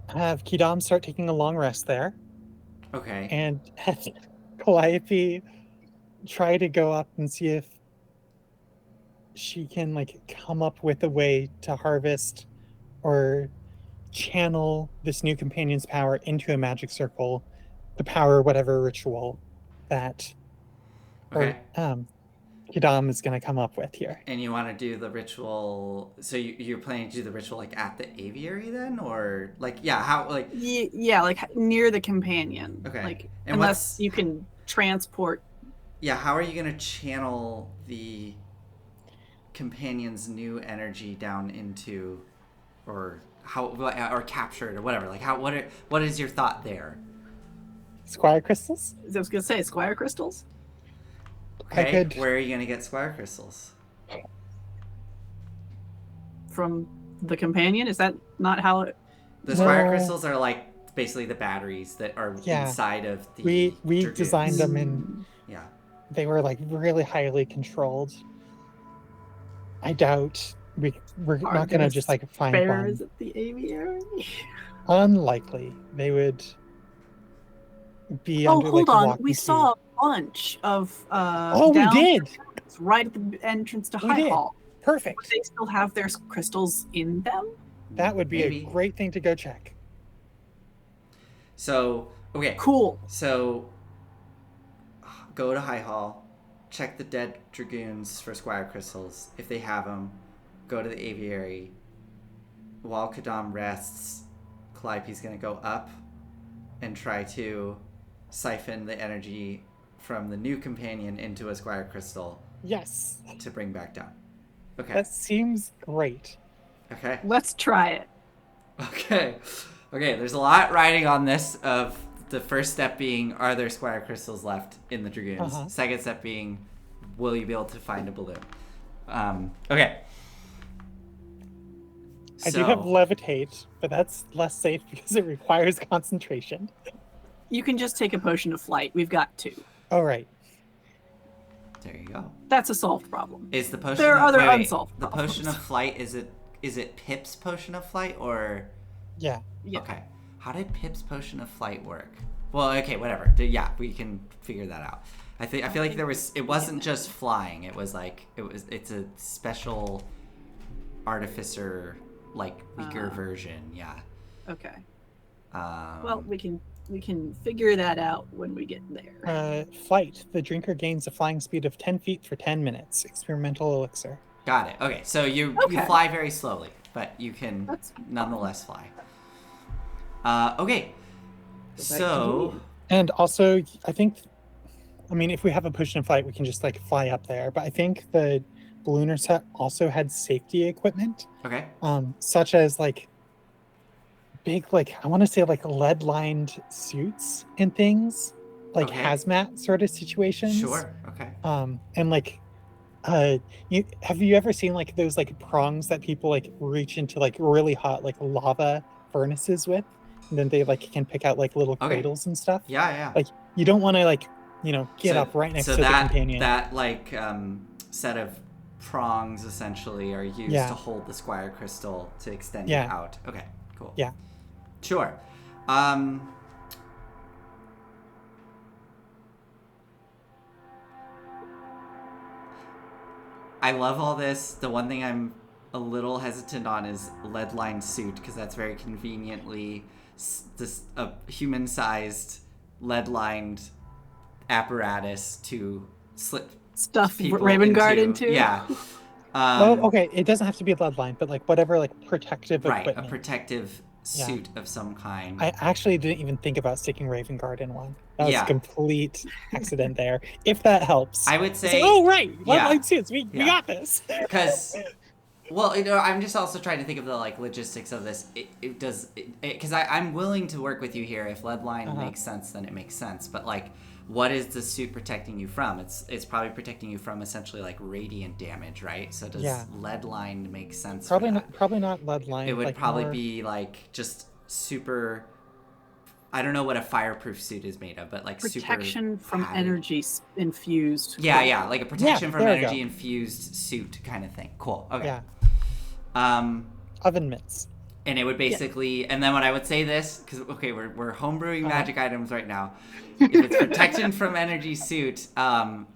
have Kidam start taking a long rest there, Okay. and have Calliope try to go up and see if she can like come up with a way to harvest or channel this new companion's power into a magic circle to power whatever ritual that Okay. Kidam is going to come up with here. And you want to do the ritual? So you're planning to do the ritual like at the aviary then, or like how like? Yeah, like near the companion. Okay. Like, And unless you can transport. Yeah, how are you gonna channel the companion's new energy down into, or capture it or whatever? Like what is your thought there? Squire crystals? I was gonna say Squire crystals. Okay, where are you gonna get Squire crystals? From the companion? Is that not how it? The Squire No. crystals are like basically the batteries that are Yeah. inside of the. We dragoons. designed them and Yeah. they were like really highly controlled. I doubt we're Are not there gonna just like find Bears one. at the aviary? Unlikely. They would be Oh, under hold like on. walking We saw a bunch of we down did. right at the entrance to We High did. Hall. Perfect. Would they still have their crystals in them? That would be Maybe. a great thing to go check. So, okay. Cool. So, go to High Hall, check the dead dragoons for squire crystals. If they have them, go to the aviary. While Kadam rests, Calliope's going to go up and try to siphon the energy from the new companion into a squire crystal Yes. to bring back down. Okay. That seems great. Okay. Let's try it. Okay. Okay, there's a lot riding on this of the first step being, are there squire crystals left in the dragoons? Uh-huh. Second step being, will you be able to find a balloon? Okay. I do have levitate, but that's less safe because it requires concentration. You can just take a potion of flight. We've got 2. All right. There you go. That's a solved problem. Is the potion There are of, other wait, unsolved the problems. potion of flight, is it Pip's potion of flight or Yeah. Yeah. Okay. How did Pip's potion of flight work? Well, okay, whatever. Yeah, we can figure that out. I feel like it wasn't just flying. It was like it's a special artificer like weaker version. Yeah. Okay. Um, Well, we can figure that out when we get there. Flight. The drinker gains a flying speed of 10 feet for 10 minutes. Experimental elixir. got it. Okay, so you Okay. fly very slowly, but you can That's nonetheless fly. Okay. Go back So And also, I mean, if we have a potion of flight, we can just like fly up there. But I think the ballooners also had safety equipment, okay. such as like big, like I want to say like lead-lined suits and things, like Okay. hazmat sort of situations. Sure. Okay. And like, have you ever seen like those like prongs that people like reach into like really hot like lava furnaces with, and then they like can pick out like little Okay. cradles and stuff? Yeah, yeah. Like you don't want to like get So- up right next so to that, the companion. that like set of prongs essentially are used Yeah. to hold the squire crystal to extend Yeah. it out. Okay, cool. Yeah. Sure. I love all this. The one thing I'm a little hesitant on is lead-lined suit, because that's very conveniently a human-sized lead-lined apparatus to slip stuff people Raven Guard into. Yeah. Okay, it doesn't have to be a lead line, but like whatever like protective Right, equipment. a protective Yeah. suit of some kind. I actually didn't even think about sticking Raven Guard in one. That was Yeah. a complete accident there. If that helps. I would It's say, like, oh right, lead yeah. line suits. We Yeah. got this. because, well, I'm just also trying to think of the like logistics of this. Because I'm willing to work with you here. If lead line Uh-huh. makes sense, then it makes sense. But like, what is the suit protecting you from? It's probably protecting you from essentially like radiant damage, right? So does Yeah. lead line make sense? Probably for not. that? Probably not lead line. It would like probably more- be like just super. I don't know what a fireproof suit is made of, but like Protection super from padded. energy infused. Yeah, like a protection from there we go. energy infused suit kind of thing. Cool. Okay. Yeah. Oven mitts. And it would basically, and then when I would say this, because okay, we're homebrewing magic items right now. If it's protection from energy suit,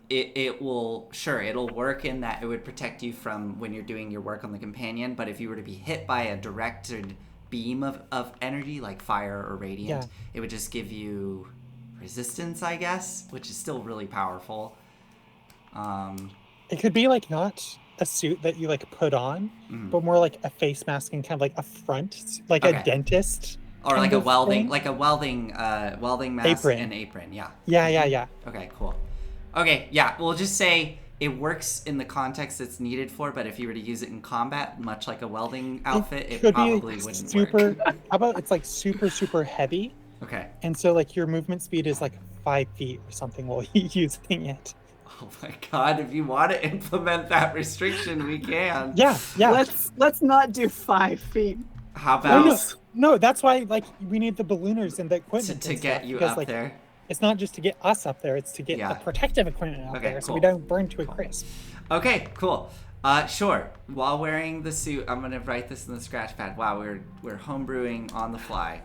it'll work in that it would protect you from when you're doing your work on the companion. But if you were to be hit by a directed beam of energy, like fire or radiant, Yeah. it would just give you resistance, I guess, which is still really powerful. It could be like not a suit that you like put on, Mhm. but more like a face mask and kind of like a front, like Okay. a dentist. Or kind like a of welding, thing. like a welding mask Apron. and apron. Yeah. Yeah. Okay, cool. Okay, yeah, we'll just say it works in the context it's needed for, but if you were to use it in combat, much like a welding outfit, it could probably be wouldn't super. work. How about it's like super heavy, Okay. and so like your movement speed is like 5 feet or something while you're using it. Oh my god, if you want to implement that restriction, we can. Yeah. Let's not do 5 feet. How No, about no, that's why like we need the ballooners and the equipment to and get stuff, you because, up like, there? It's not just to get us up there; it's to get Yeah. the protective equipment up Okay, there, so cool. we don't burn to a crisp. Okay, cool. Sure. While wearing the suit, I'm gonna write this in the scratch pad. Wow, we're homebrewing on the fly.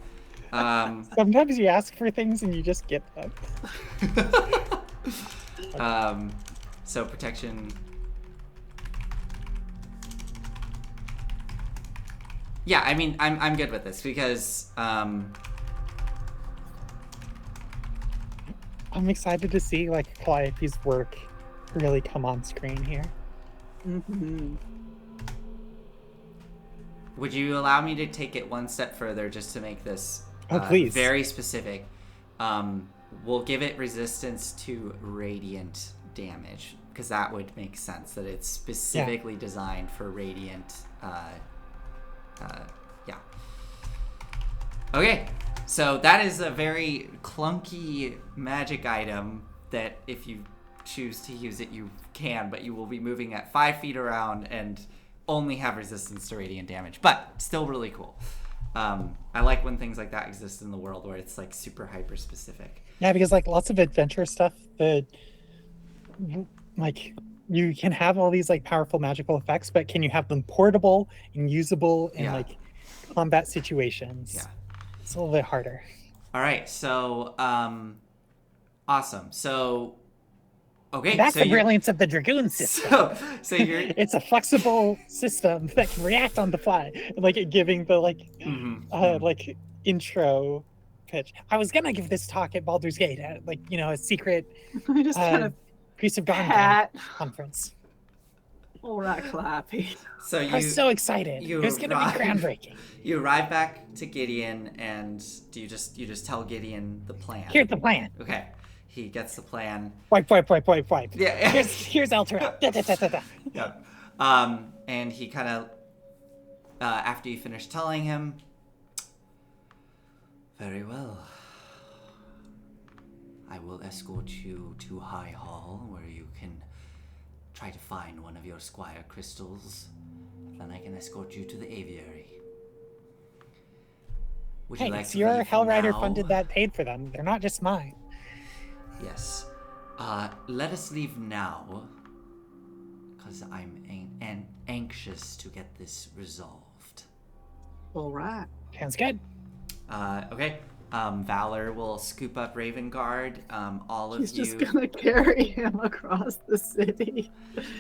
Sometimes you ask for things and you just get them. So protection Yeah, I mean, I'm good with this because I'm excited to see like Calliope's work really come on screen here. Mm-hmm. would you allow me to take it one step further just to make this Oh, please. very specific? We'll give it resistance to radiant damage because that would make sense that it's specifically designed for radiant. Yeah. Okay, so that is a very clunky magic item that if you choose to use it, you can, but you will be moving at 5 feet around and only have resistance to radiant damage, but still really cool. I like when things like that exist in the world where it's like super hyper specific. Yeah, because like lots of adventure stuff that like you can have all these like powerful magical effects, but can you have them portable and usable in Yeah. like combat situations? Yeah. It's a little bit harder. All right, so awesome. So okay, That's so the you're brilliance of the Dragoon system. so you're It's a flexible system that can react on the fly, like giving the like like intro pitch. I was gonna give this talk at Baldur's Gate, at, like a secret I just kind of Priest of Dawn pat. conference. All right, Clappy. So I was so excited. It was gonna be groundbreaking. You arrive back to Gideon, and you just tell Gideon the plan? Here's the plan. Okay, he gets the plan. Wipe. Yeah. Here's Elturel. Da, da, da, da, da. Yeah. And he kind of, after you finish telling him, very well. I will escort you to High Hall, where you can try to find one of your Squire crystals. Then I can escort you to the aviary. Would you Hey, like it's to your leave Hellrider now? funded that paid for them. They're not just mine. Yes. Let us leave now, because I'm anxious to get this resolved. All right. Sounds good. Okay. Valor will scoop up Ravengard. All of He's you. just gonna carry him across the city.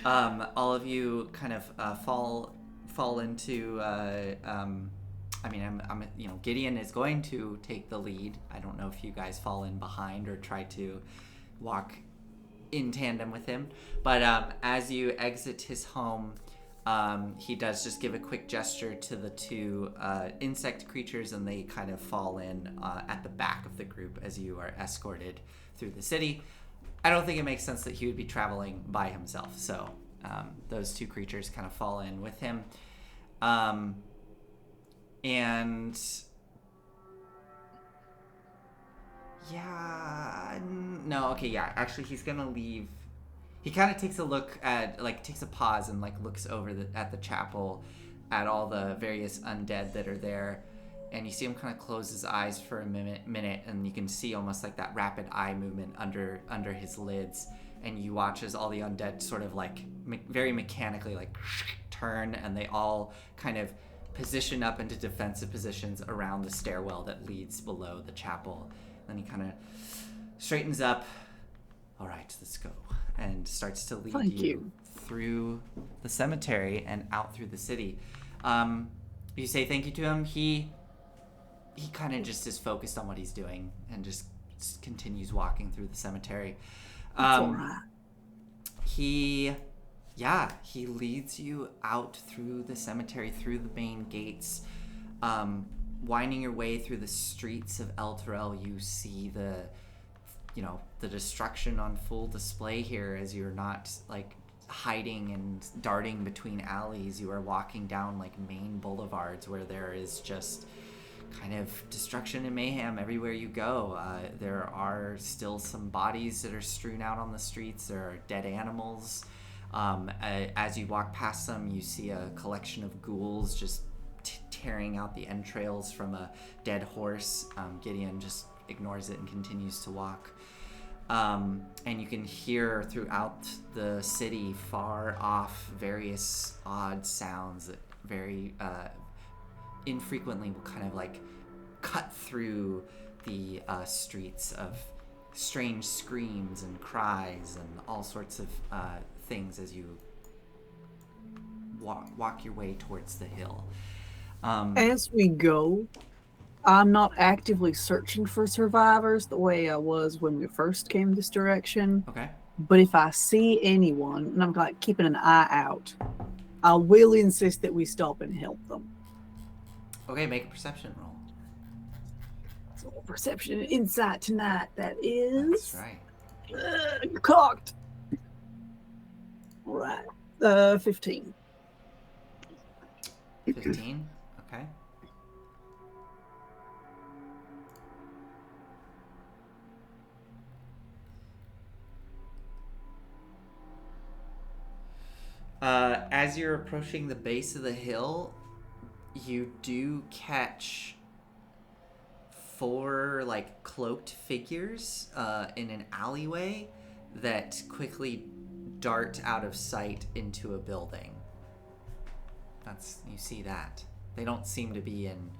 All of you kind of fall into. I mean, I'm Gideon is going to take the lead. I don't know if you guys fall in behind or try to walk in tandem with him. But as you exit his home, he does just give a quick gesture to the two insect creatures, and they kind of fall in at the back of the group as you are escorted through the city. I don't think it makes sense that he would be traveling by himself, so those two creatures kind of fall in with him. And yeah, no, okay, yeah, actually he's gonna leave. He kind of takes a look at, takes a pause and looks over at the chapel, at all the various undead that are there, and you see him kind of close his eyes for a minute, and you can see almost like that rapid eye movement under his lids, and you watch as all the undead sort of very mechanically turn, and they all kind of position up into defensive positions around the stairwell that leads below the chapel. Then he kind of straightens up. All right, let's go. And starts to lead you through the cemetery and out through the city. You say thank you to him. He kind of just is focused on what he's doing and just continues walking through the cemetery. That's all right. He leads you out through the cemetery, through the main gates. Winding your way through the streets of Elturel, you see the destruction on full display here, as you're not hiding and darting between alleys. You are walking down main boulevards where there is just kind of destruction and mayhem everywhere you go. There are still some bodies that are strewn out on the streets. There are dead animals. As you walk past them, you see a collection of ghouls just tearing out the entrails from a dead horse. Gideon just ignores it and continues to walk. And you can hear throughout the city, far off, various odd sounds that very infrequently will kind of cut through the streets of strange screams and cries and all sorts of things as you walk your way towards the hill. As we go, I'm not actively searching for survivors the way I was when we first came this direction. Okay. But if I see anyone, and I'm like keeping an eye out, I will insist that we stop and help them. Okay, make a perception roll. So perception and insight tonight, that That's is... right. Cocked! Right. 15. 15. Okay. As you're approaching the base of the hill, you do catch 4 like cloaked figures in an alleyway that quickly dart out of sight into a building. You see that. They don't seem to be in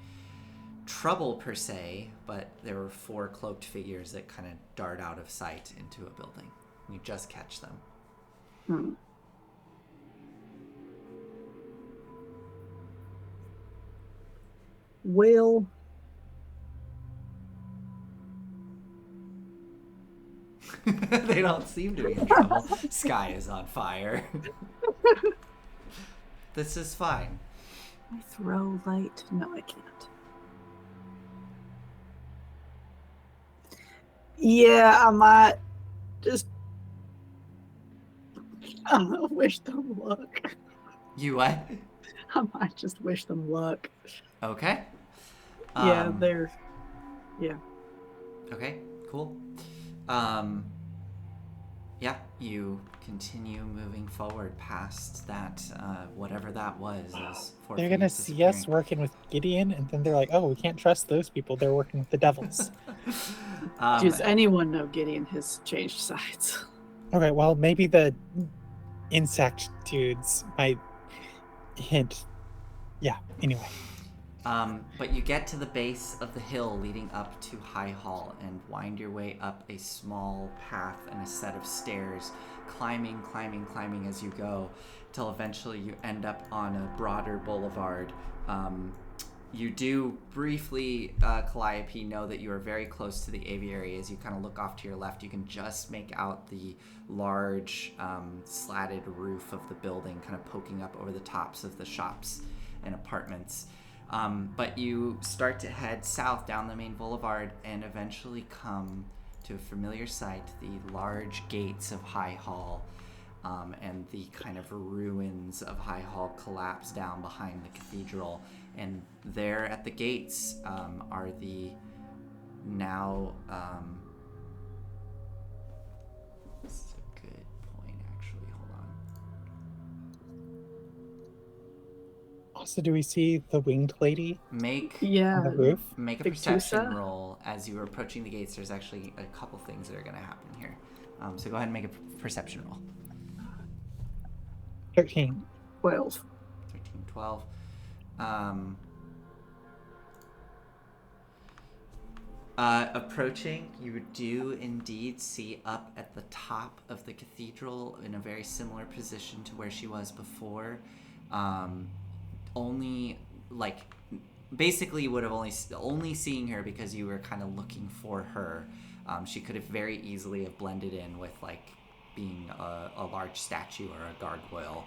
trouble per se, but there were 4 cloaked figures that kind of dart out of sight into a building. You just catch them. Well, They don't seem to be in trouble. Sky is on fire. This is fine. I throw light. No, I can't. Yeah, I might just wish them luck. You what? I might just wish them luck. Okay. Yeah, yeah. Okay, cool. Yeah, you continue moving forward past that, whatever that was. Those 4 They're gonna figures see us disappearing. working with Gideon, and then they're like, "Oh, we can't trust those people. They're working with the devils." Does anyone know Gideon has changed sides? Okay, well, maybe the insect dudes might hint. Yeah. Anyway. But you get to the base of the hill leading up to High Hall and wind your way up a small path and a set of stairs, climbing as you go, till eventually you end up on a broader boulevard. You do briefly, Calliope, know that you are very close to the aviary. As you kind of look off to your left, you can just make out the large slatted roof of the building kind of poking up over the tops of the shops and apartments. But you start to head south down the main boulevard and eventually come to a familiar sight, the large gates of High Hall, and the kind of ruins of High Hall collapse down behind the cathedral. And there at the gates are the now... this is a good point, actually. Hold on. Also, do we see the winged lady Make on the roof? a Big perception Tusa? roll as you are approaching the gates. There's actually a couple things that are going to happen here. So go ahead and make a perception roll. 13. 12. 13, 12. Approaching, you do indeed see up at the top of the cathedral in a very similar position to where she was before. Only, like, basically you would have only seeing her because you were kind of looking for her. She could have very easily have blended in with, like, being a large statue or a gargoyle.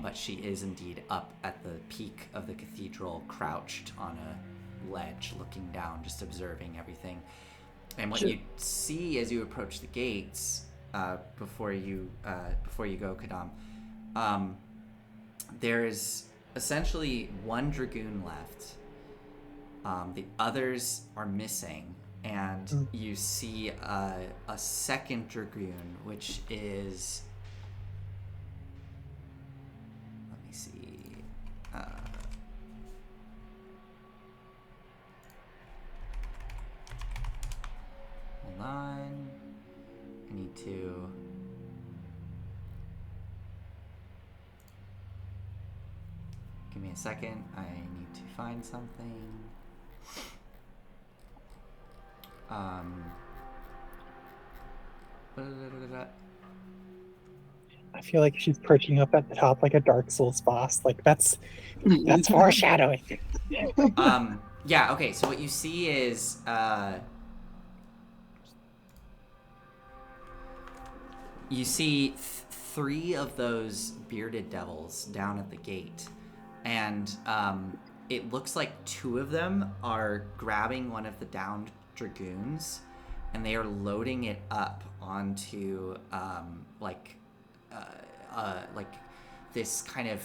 But she is indeed up at the peak of the cathedral, crouched on a ledge, looking down, just observing everything. And what you see as you approach the gates, before you go, Kadam, there's essentially one dragoon left. The others are missing, and you see a second dragoon, which is... let me see. Hold on. I need to... give me a second. I need to find something. I feel like she's perching up at the top like a Dark Souls boss. Like that's foreshadowing. Yeah, okay, so what you see is you see three of those bearded devils down at the gate, and it looks like two of them are grabbing one of the downed dragoons, and they are loading it up onto like this kind of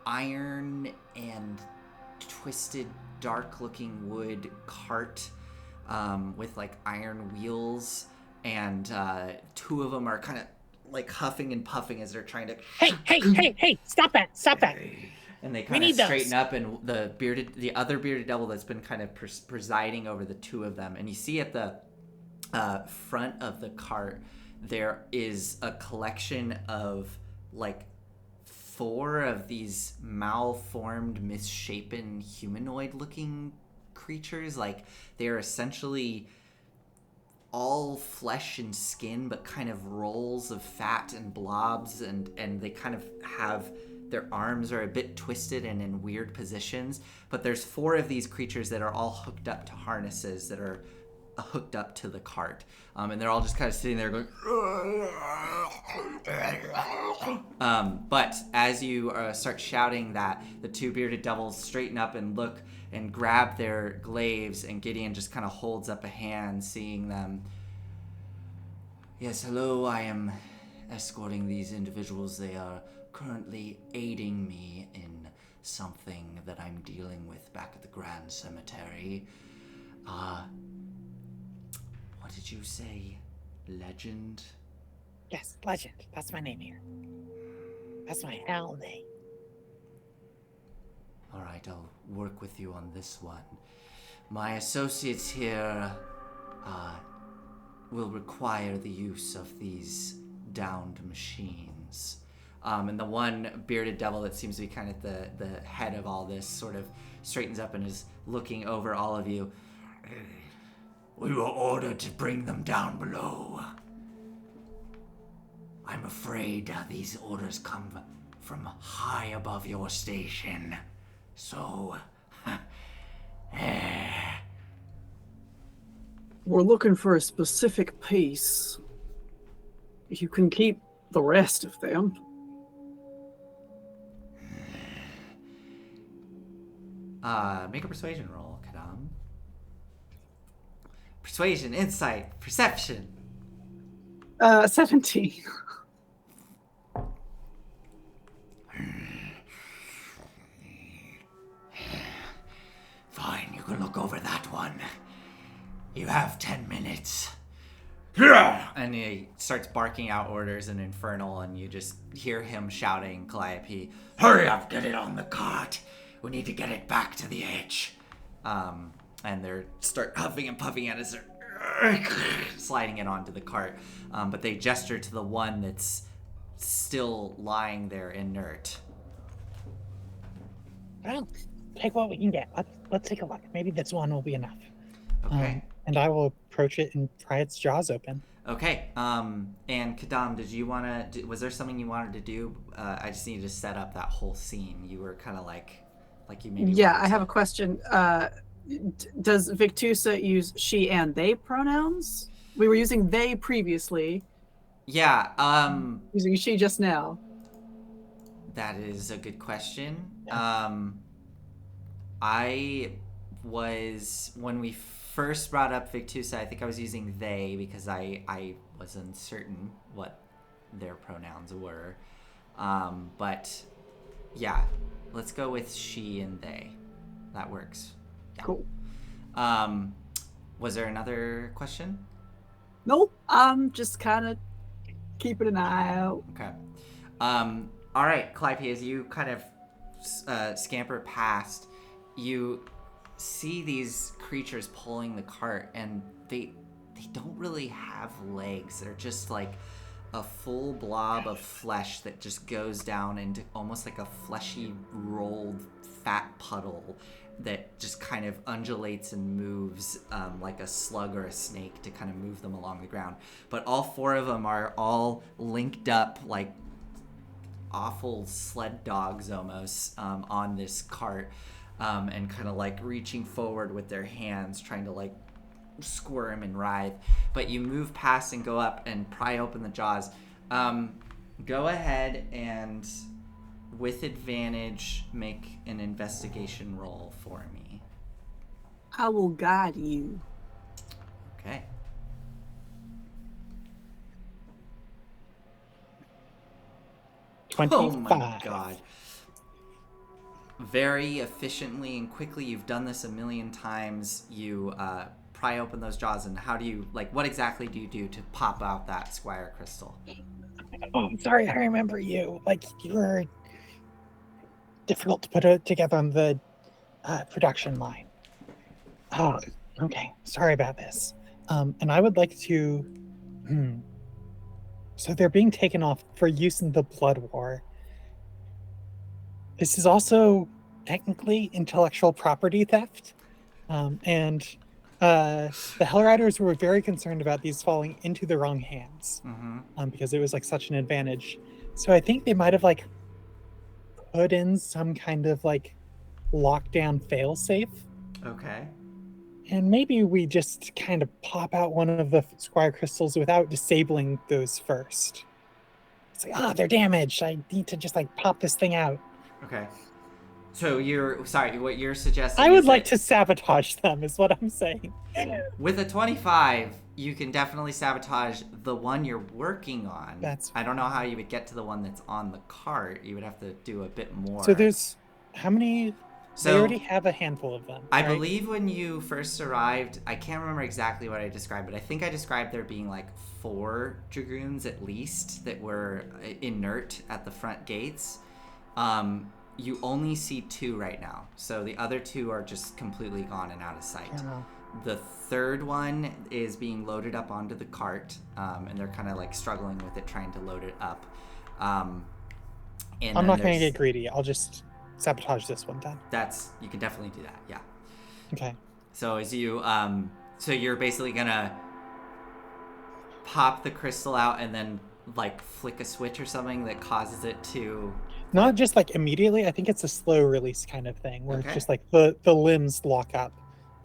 iron and twisted, dark-looking wood cart with like iron wheels, and two of them are kind of like huffing and puffing as they're trying to. Hey! Stop that! And they kind of straighten up, and the other bearded devil that's been kind of presiding over the two of them, and you see at the front of the cart there is a collection of like 4 of these malformed, misshapen, humanoid-looking creatures. Like, they're essentially all flesh and skin, but kind of rolls of fat and blobs, and they kind of have, their arms are a bit twisted and in weird positions. But there's 4 of these creatures that are all hooked up to harnesses that are hooked up to the cart, and they're all just kind of sitting there going but as you start shouting that, the 2 bearded devils straighten up and look and grab their glaives, and Gideon just kind of holds up a hand seeing them. Yes, hello, I am escorting these individuals. They are currently aiding me in something that I'm dealing with back at the Grand Cemetery. What did you say? Legend? Yes, Legend. That's my name here. That's my hell name. Alright, I'll work with you on this one. My associates here will require the use of these downed machines. And the one bearded devil that seems to be kind of the head of all this sort of straightens up and is looking over all of you. We were ordered to bring them down below. I'm afraid these orders come from high above your station. So, We're looking for a specific piece. You can keep the rest of them. Make a persuasion roll, Kadam. Persuasion, insight, perception. 17. Fine, you can look over that one. You have 10 minutes. And he starts barking out orders in Infernal, and you just hear him shouting, Calliope, hurry up, get it on the cart. We need to get it back to the edge. And they start huffing and puffing at us, sliding it onto the cart. But they gesture to the one that's still lying there inert. Well, take what we can get. Let's take a look. Maybe this one will be enough. Okay. And I will approach it and pry its jaws open. Okay. And Kadam, did you want to? Was there something you wanted to do? I just needed to set up that whole scene. You were kind of like you maybe. Yeah, I have a question. Does Victusa use she and they pronouns? We were using they previously. Yeah. Using she just now. That is a good question. Yeah. I was, when we first brought up Victusa, I think I was using they because I was uncertain what their pronouns were. But yeah, let's go with she and they. That works. Yeah. Cool. Was there another question? Nope. I'm just kind of keeping an eye out. Okay. All right, Calliope, as you kind of scamper past, you see these creatures pulling the cart, and they don't really have legs. They're just like a full blob of flesh that just goes down into almost like a fleshy rolled fat puddle that just kind of undulates and moves like a slug or a snake to kind of move them along the ground. But all 4 of them are all linked up like awful sled dogs almost on this cart, and kind of like reaching forward with their hands trying to like squirm and writhe. But you move past and go up and pry open the jaws. Go ahead and with advantage make an investigation roll for me. I will guide you. Okay. Oh my god. Very efficiently and quickly. You've done this a million times. You pry open those jaws, and how do you, like, what exactly do you do to pop out that Squire crystal? Oh, I'm sorry, I remember you. Like, you were difficult to put together on the production line. Oh, okay. Sorry about this. And I would like to... So they're being taken off for use in the Blood War. This is also technically intellectual property theft. And the Hellriders were very concerned about these falling into the wrong hands, because it was like such an advantage. So I think they might have like put in some kind of like lockdown failsafe. Okay. And maybe we just kind of pop out one of the Squire crystals without disabling those first. It's like, they're damaged. I need to just like pop this thing out. Okay. So what you're suggesting I would like to sabotage them is what I'm saying. With a 25, you can definitely sabotage the one you're working on. I don't know how you would get to the one that's on the cart. You would have to do a bit more. So there's how many? So they already have a handful of them. I right? believe when you first arrived, I can't remember exactly what I described, but I think I described there being like 4 dragoons at least that were inert at the front gates. You only see 2 right now, so the other 2 are just completely gone and out of sight. The third one is being loaded up onto the cart, and they're kind of like struggling with it, trying to load it up. And I'm not going to get greedy. I'll just sabotage this one then. You can definitely do that, yeah. Okay. So as you, so you're basically gonna pop the crystal out and then like flick a switch or something that causes it to... Not just like immediately. I think it's a slow release kind of thing where it's just like the limbs lock up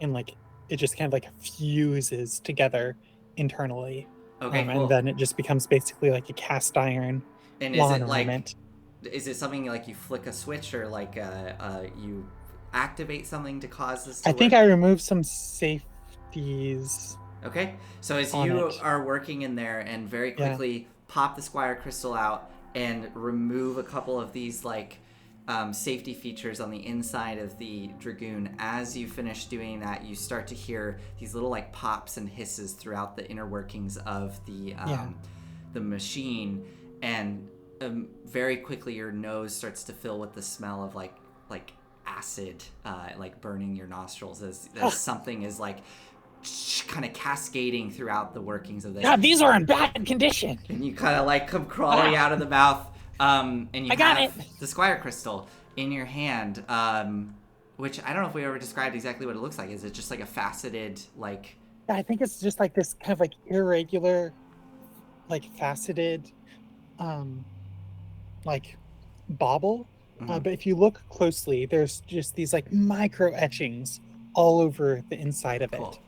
and like it just kind of like fuses together internally. Okay, cool. And then it just becomes basically like a cast iron lawn ornament. Is it something like you flick a switch or like you activate something to cause this to I think I removed some safeties. Okay, so as you are working in there and very quickly pop the Squire crystal out and remove a couple of these like safety features on the inside of the Dragoon, as you finish doing that, you start to hear these little like pops and hisses throughout the inner workings of the machine, and very quickly your nose starts to fill with the smell of like acid, like burning your nostrils as something is like kind of cascading throughout the workings of this. God, these are in bad condition. And you kind of like come crawling out of the mouth, and you have the Squire crystal in your hand, which I don't know if we ever described exactly what it looks like. Is it just like a faceted like? Yeah, I think it's just like this kind of like irregular, like faceted, like bauble. But if you look closely, there's just these like micro etchings all over the inside of it.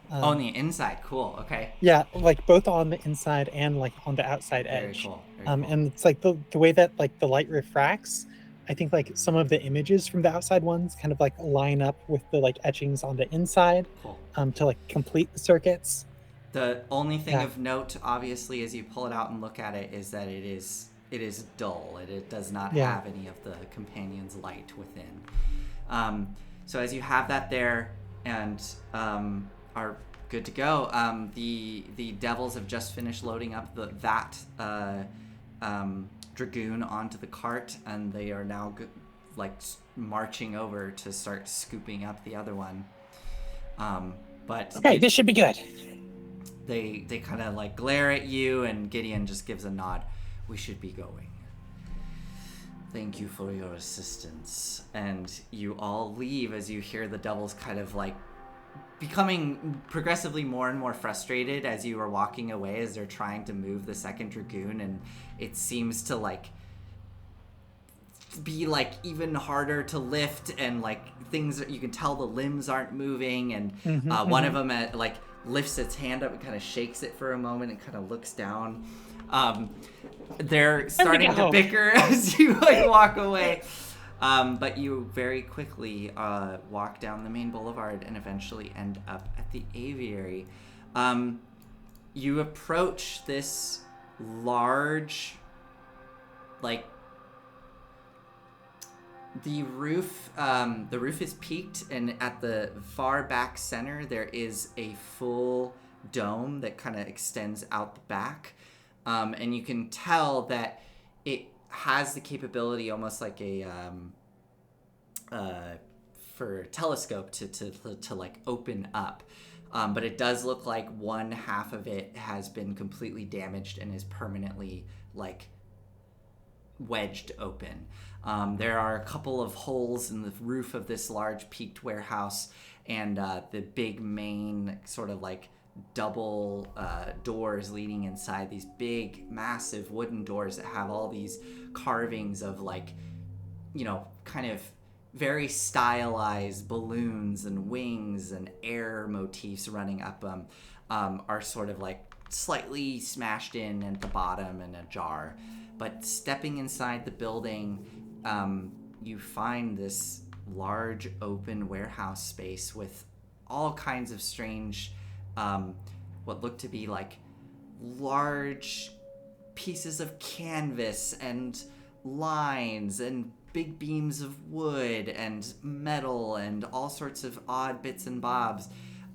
On the inside, cool. Okay. Yeah, like both on the inside and like on the outside edge. Very cool. And it's like the way that like the light refracts. I think like some of the images from the outside ones kind of like line up with the like etchings on the inside. Cool. To like complete the circuits. The only thing of note, obviously, as you pull it out and look at it, is that it is dull. It does not have any of the companion's light within. So as you have that there and are good to go, the devils have just finished loading up that Dragoon onto the cart, and they are now marching over to start scooping up the other one. But okay, this should be good. They kind of like glare at you, and Gideon just gives a nod. We should be going. Thank you for your assistance. And you all leave as you hear the devils kind of like becoming progressively more and more frustrated as you are walking away, as they're trying to move the second dragoon, and it seems to like be like even harder to lift, and like things that you can tell the limbs aren't moving, and one of them like lifts its hand up and kind of shakes it for a moment and kind of looks down. They're starting to bicker as you like walk away. But you very quickly walk down the main boulevard and eventually end up at the aviary. You approach this large, like, the roof is peaked, and at the far back center there is a full dome that kind of extends out the back. And you can tell that it has the capability, almost like a for a telescope to like open up, but it does look like one half of it has been completely damaged and is permanently like wedged open. There are a couple of holes in the roof of this large peaked warehouse, and the big main sort of like double doors leading inside, these big massive wooden doors that have all these carvings of like, you know, kind of very stylized balloons and wings and air motifs running up them, are sort of like slightly smashed in at the bottom and ajar. But stepping inside the building, you find this large open warehouse space with all kinds of strange, what look to be like large pieces of canvas and lines and big beams of wood and metal and all sorts of odd bits and bobs.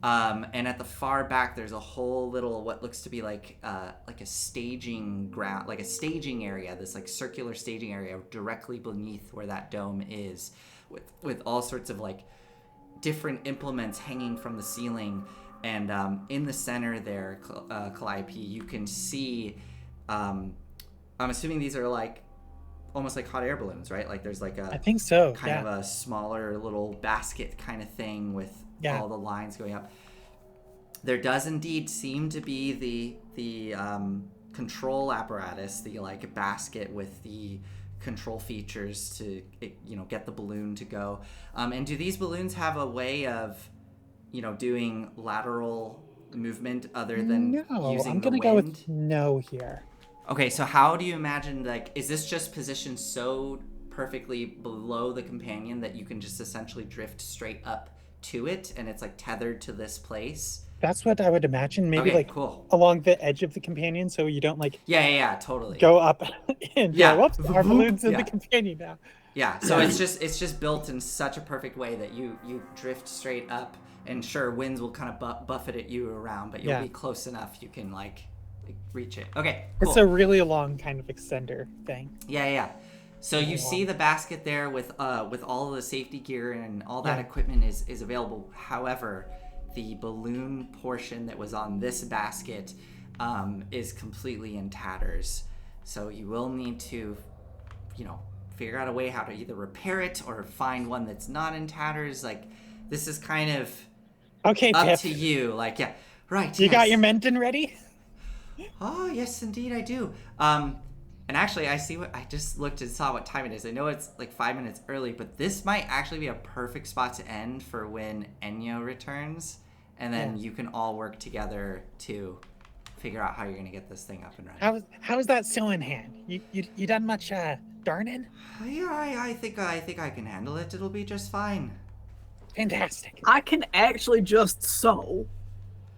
And at the far back, there's a whole little, what looks to be like a staging ground, like a staging area, this like circular staging area directly beneath where that dome is, with all sorts of like different implements hanging from the ceiling. And in the center there, Calliope, you can see, I'm assuming these are like almost like hot air balloons, right? Like there's like I think so. Kind of a smaller little basket kind of thing with all the lines going up. There does indeed seem to be the control apparatus, the like basket with the control features to, you know, get the balloon to go. And do these balloons have a way of, you know, doing lateral movement other than using the wind? I'm gonna go with no here. Okay, so how do you imagine, like, is this just positioned so perfectly below the companion that you can just essentially drift straight up to it, and it's like tethered to this place? That's what I would imagine. Maybe cool. Along the edge of the companion, so you don't like totally go up and whoops, our balloon's in the companion now. Yeah, so it's just built in such a perfect way that you drift straight up, and sure, winds will kind of buffet at you around, but you'll be close enough you can like reach it. Okay, cool. It's a really long kind of extender thing. Yeah. So you see the basket there with all of the safety gear and all that equipment is available. However, the balloon portion that was on this basket is completely in tatters. So you will need to, you know, figure out a way how to either repair it or find one that's not in tatters. Like, this is kind of up Pip. to you. Like, yeah, right. You got your Menton ready? Oh, yes, indeed, I do. And actually, I just looked and saw what time it is. I know it's like 5 minutes early, but this might actually be a perfect spot to end for when Enyo returns. And then you can all work together to figure out how you're going to get this thing up and running. How is that still in hand? You done much darning? Yeah, I think I can handle it. It'll be just fine. Fantastic. I can actually just sew,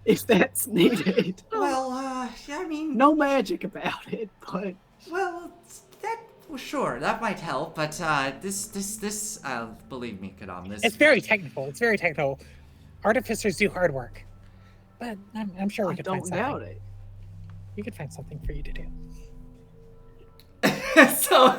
if that's needed. Well, yeah, I mean, no magic about it, but sure, that might help. But this, believe me, Kadam, this. It's very technical. Artificers do hard work, but I'm sure we could find something. I don't doubt it. We could find something for you to do. So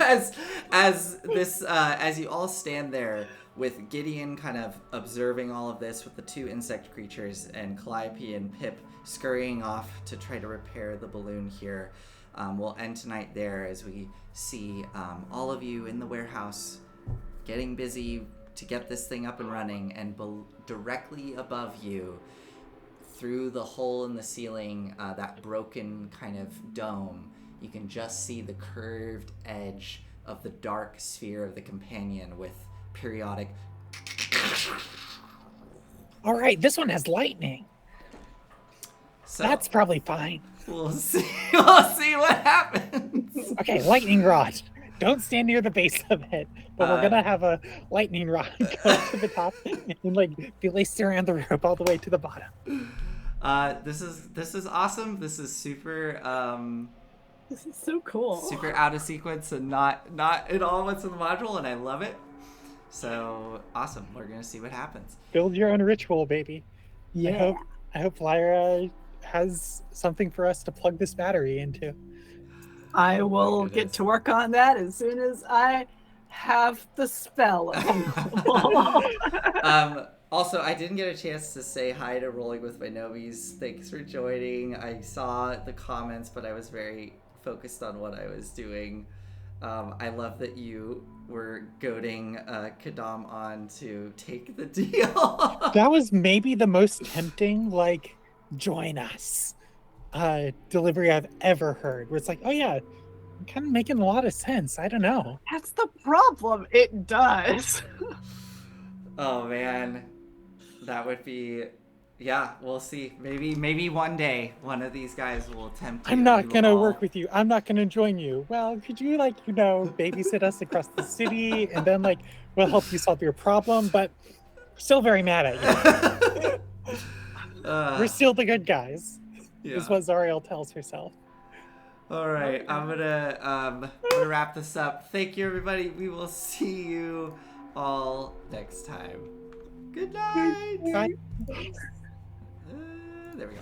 as you all stand there with Gideon kind of observing all of this with the two insect creatures and Calliope and Pip scurrying off to try to repair the balloon here. We'll end tonight there as we see all of you in the warehouse getting busy to get this thing up and running, and directly above you, through the hole in the ceiling, that broken kind of dome, you can just see the curved edge of the dark sphere of the companion with periodic... All right, this one has lightning. So That's probably fine. we'll see. We'll see what happens. Okay, lightning rod. Don't stand near the base of it, but we're gonna have a lightning rod go to the top and like be laced around the rope all the way to the bottom. This is awesome. This is super This is so cool. super out of sequence and not at all what's in the module, and I love it. So awesome. We're gonna see what happens. Build your own ritual, baby. Yeah. I hope Lyra has something for us to plug this battery into. I will goodness. get to work on that as soon as I have the spell. Also, I didn't get a chance to say hi to Rolling with My Novies. Thanks for joining. I saw the comments, but I was very focused on what I was doing. I love that you were goading Kadam on to take the deal. That was maybe the most tempting, like, join us delivery I've ever heard, where it's like, oh yeah, kind of making a lot of sense. I don't know. That's the problem. It does. Oh man, that would be, yeah. We'll see. Maybe one day one of these guys will attempt. I'm not gonna work with you. I'm not gonna join you. Well, could you babysit us across the city, and then we'll help you solve your problem, but we're still very mad at you. We're still the good guys. Yeah. Is what Zariel tells herself. All right, I'm gonna wrap this up. Thank you, everybody. We will see you all next time. Good night. Bye. There we go.